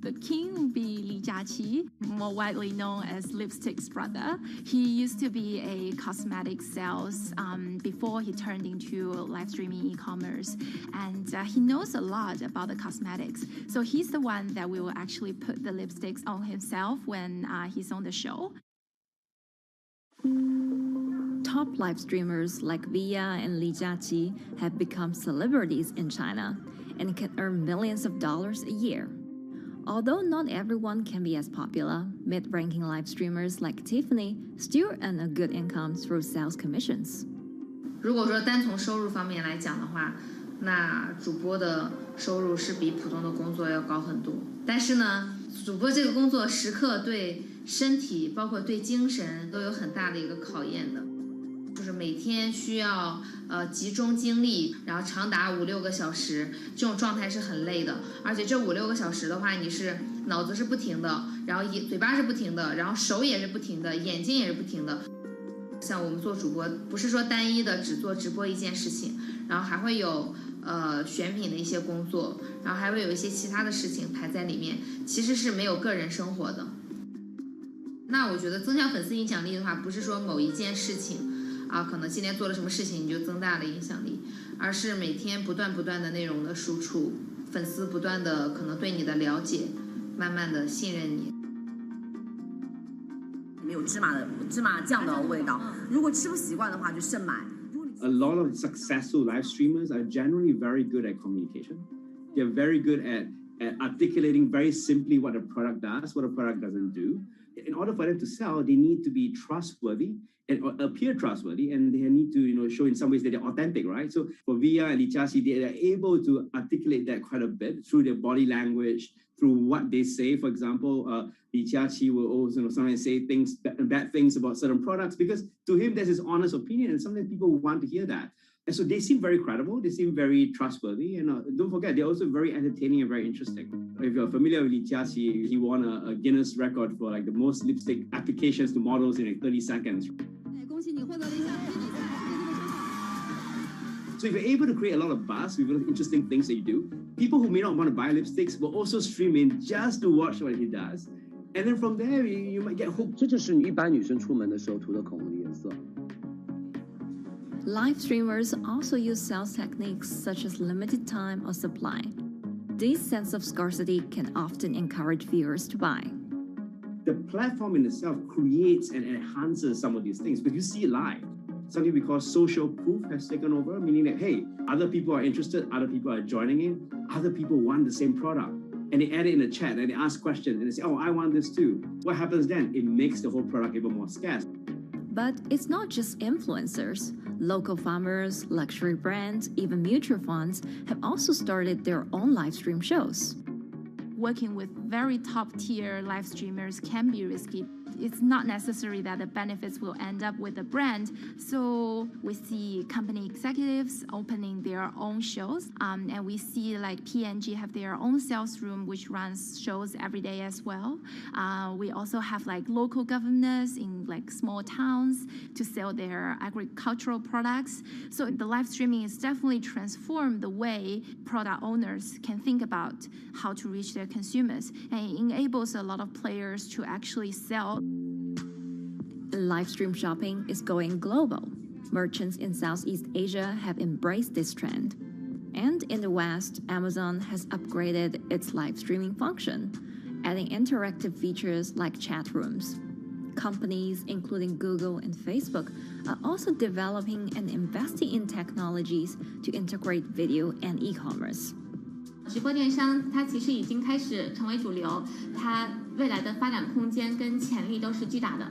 The king will be Li Jiaqi, more widely known as Lipstick's brother. He used to be a cosmetic sales before he turned into live streaming e-commerce, and he knows a lot about the cosmetics. So he's the one that will actually put the lipsticks on himself when he's on the show. Top live streamers like Via and Li Jiaqi have become celebrities in China and can earn millions of dollars a year. Although not everyone can be as popular, mid-ranking live streamers like Tiffany still earn a good income through sales commissions. 如果说单从收入方面来讲的话，那主播的收入是比普通的工作要高很多。但是呢，主播这个工作时刻对身体，包括对精神都有很大的一个考验的。就是每天需要集中精力，然后长达5-6个小时，这种状态是很累的。而且这5-6个小时的话，你是脑子是不停的，然后嘴巴是不停的，然后手也是不停的，眼睛也是不停的。像我们做主播，不是说单一的只做直播一件事情，然后还会有选品的一些工作，然后还会有一些其他的事情排在里面，其实是没有个人生活的。那我觉得增强粉丝影响力的话，不是说某一件事情。可能今天做了什么事情你就增大了影响力，而是每天不断的内容的输出，粉丝不断的可能对你的了解，慢慢的信任你。没有芝麻酱的味道，如果吃不习惯的话就慎买。A lot of successful live streamers are generally very good at communication. They're very good at articulating very simply what a product does, what a product doesn't do. In order for them to sell, they need to be trustworthy and appear trustworthy, and they need to show in some ways that they're authentic, right? So for Via and Li Jiaqi, they are able to articulate that quite a bit through their body language, through what they say. For example, Li Jiaqi will also sometimes say bad things about certain products because to him there's his honest opinion, and sometimes people want to hear that. And so they seem very credible, they seem very trustworthy, and don't forget, they're also very entertaining and very interesting. If you're familiar with Li Jiaqi, he won a Guinness record for like the most lipstick applications to models in like 30 seconds. So if you're able to create a lot of buzz with interesting things that you do, people who may not want to buy lipsticks will also stream in just to watch what he does. And then from there, you might get hooked. 这就是一般女生出门的时候涂的口红的颜色。 Live streamers also use sales techniques such as limited time or supply. This sense of scarcity can often encourage viewers to buy. The platform in itself creates and enhances some of these things because you see it live. Something we call social proof has taken over, meaning that, hey, other people are interested, other people are joining in, other people want the same product. and they add it in the chat and they ask questions and they say, oh, I want this too. What happens then? It makes the whole product even more scarce. But it's not just influencers. Local farmers, luxury brands, even mutual funds have also started their own live stream shows. Working with very top-tier live streamers can be risky. It's not necessary that the benefits will end up with the brand. So we see company executives opening their own shows. And we see like P&G have their own sales room, which runs shows every day as well. We also have like local governors in like small towns to sell their agricultural products. So the live streaming is definitely transformed the way product owners can think about how to reach their consumers. And it enables a lot of players to actually sell. Live stream shopping is going global. Merchants in Southeast Asia have embraced this trend. And in the West, Amazon has upgraded its live streaming function, adding interactive features like chat rooms. Companies, including Google and Facebook, are also developing and investing in technologies to integrate video and e-commerce. 直播电商它其实已经开始成为主流，它未来的发展空间跟潜力都是巨大的。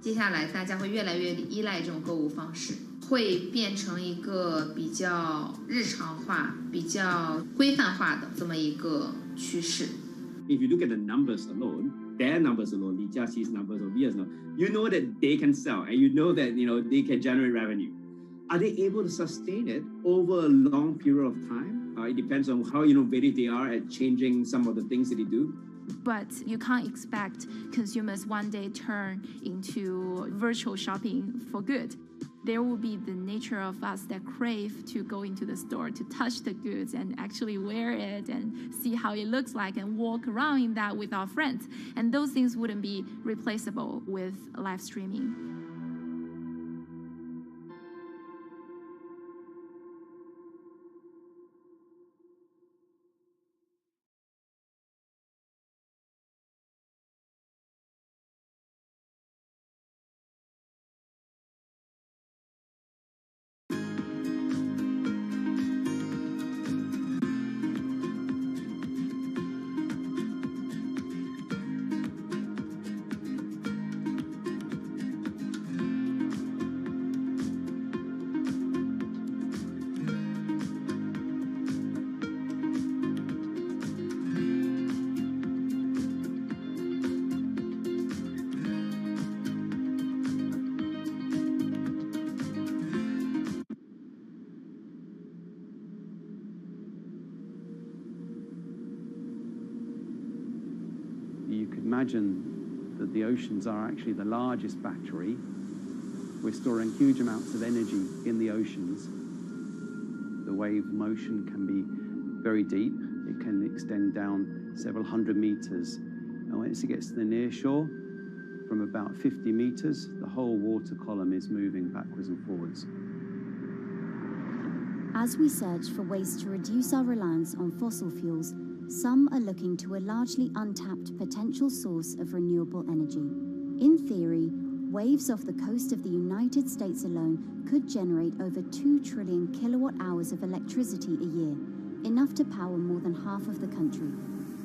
接下来大家会越来越依赖这种购物方式，会变成一个比较日常化、比较规范化的这么一个趋势。If you look at the numbers alone, their numbers alone, Li Jiaxi's numbers or Via's numbers, you know that they can sell and you know that they can generate revenue. Are they able to sustain it over a long period of time? It depends on how innovative they are at changing some of the things that they do. But you can't expect consumers one day turn into virtual shopping for good. There will be the nature of us that crave to go into the store, to touch the goods and actually wear it and see how it looks like and walk around in that with our friends. And those things wouldn't be replaceable with live streaming. You could imagine that the oceans are actually the largest battery. We're storing huge amounts of energy in the oceans. The wave motion can be very deep. It can extend down several hundred meters. And once it gets to the near shore, from about 50 meters, the whole water column is moving backwards and forwards. As we search for ways to reduce our reliance on fossil fuels, some are looking to a largely untapped potential source of renewable energy. In theory, waves off the coast of the United States alone could generate over 2 trillion kilowatt hours of electricity a year, enough to power more than half of the country.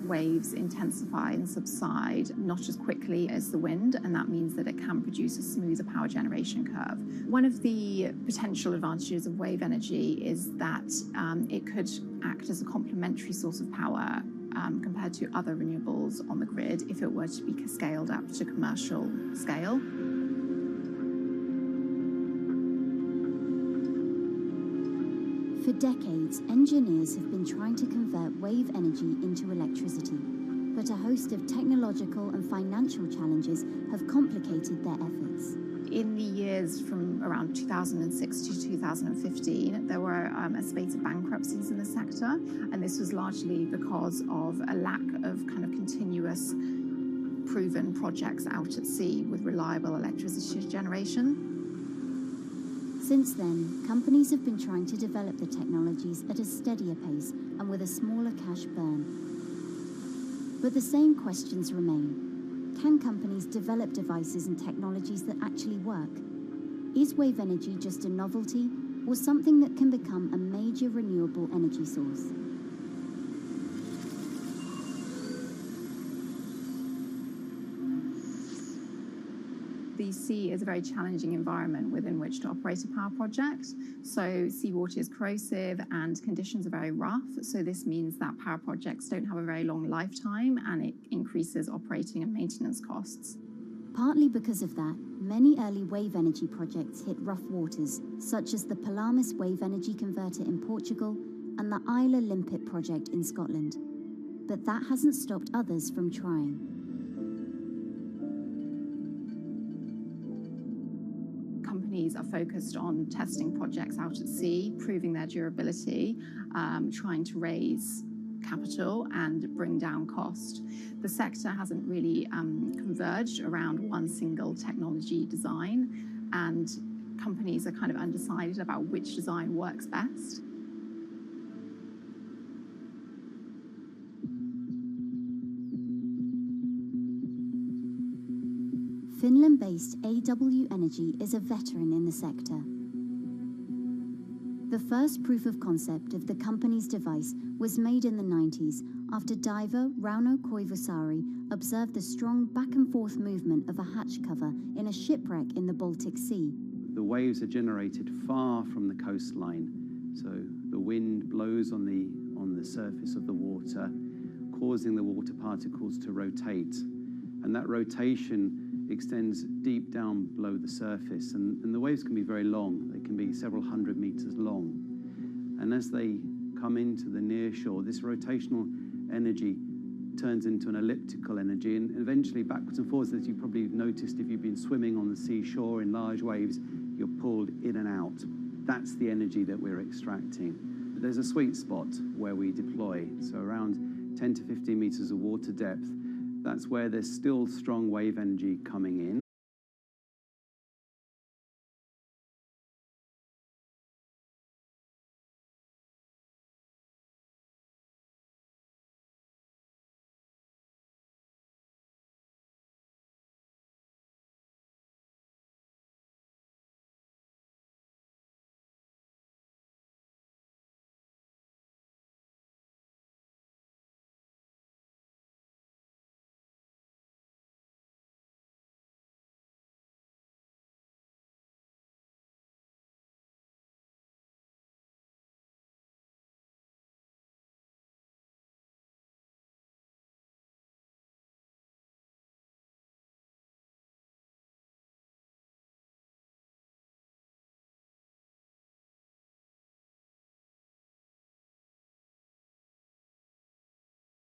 Waves intensify and subside not as quickly as the wind, and that means that it can produce a smoother power generation curve. One of the potential advantages of wave energy is that it could act as a complementary source of power compared to other renewables on the grid if it were to be scaled up to commercial scale. For decades, engineers have been trying to convert wave energy into electricity, but a host of technological and financial challenges have complicated their efforts. In the years from around 2006 to 2015, there were a spate of bankruptcies in the sector, and this was largely because of a lack of kind of continuous proven projects out at sea with reliable electricity generation. Since then, companies have been trying to develop the technologies at a steadier pace and with a smaller cash burn. But the same questions remain. Can companies develop devices and technologies that actually work? Is wave energy just a novelty or something that can become a major renewable energy source? The sea is a very challenging environment within which to operate a power project. So seawater is corrosive and conditions are very rough. So this means that power projects don't have a very long lifetime, and it increases operating and maintenance costs. Partly because of that, many early wave energy projects hit rough waters, such as the Palamas Wave Energy Converter in Portugal and the Isla Limpet project in Scotland. But that hasn't stopped others from trying. Companies are focused on testing projects out at sea, proving their durability, trying to raise capital and bring down cost. The sector hasn't really converged around one single technology design, and companies are kind of undecided about which design works best. Finland-based AW Energy is a veteran in the sector. The first proof of concept of the company's device was made in the 90s after diver Rauno Koivusaari observed the strong back-and-forth movement of a hatch cover in a shipwreck in the Baltic Sea. The waves are generated far from the coastline, so the wind blows on the surface of the water, causing the water particles to rotate, and that rotation extends deep down below the surface, and the waves can be very long. They can be several hundred meters long. And as they come into the near shore, this rotational energy turns into an elliptical energy, and eventually backwards and forwards, as you probably noticed if you've been swimming on the seashore in large waves, you're pulled in and out. That's the energy that we're extracting. But there's a sweet spot where we deploy, so around 10 to 15 meters of water depth. That's where there's still strong wave energy coming in.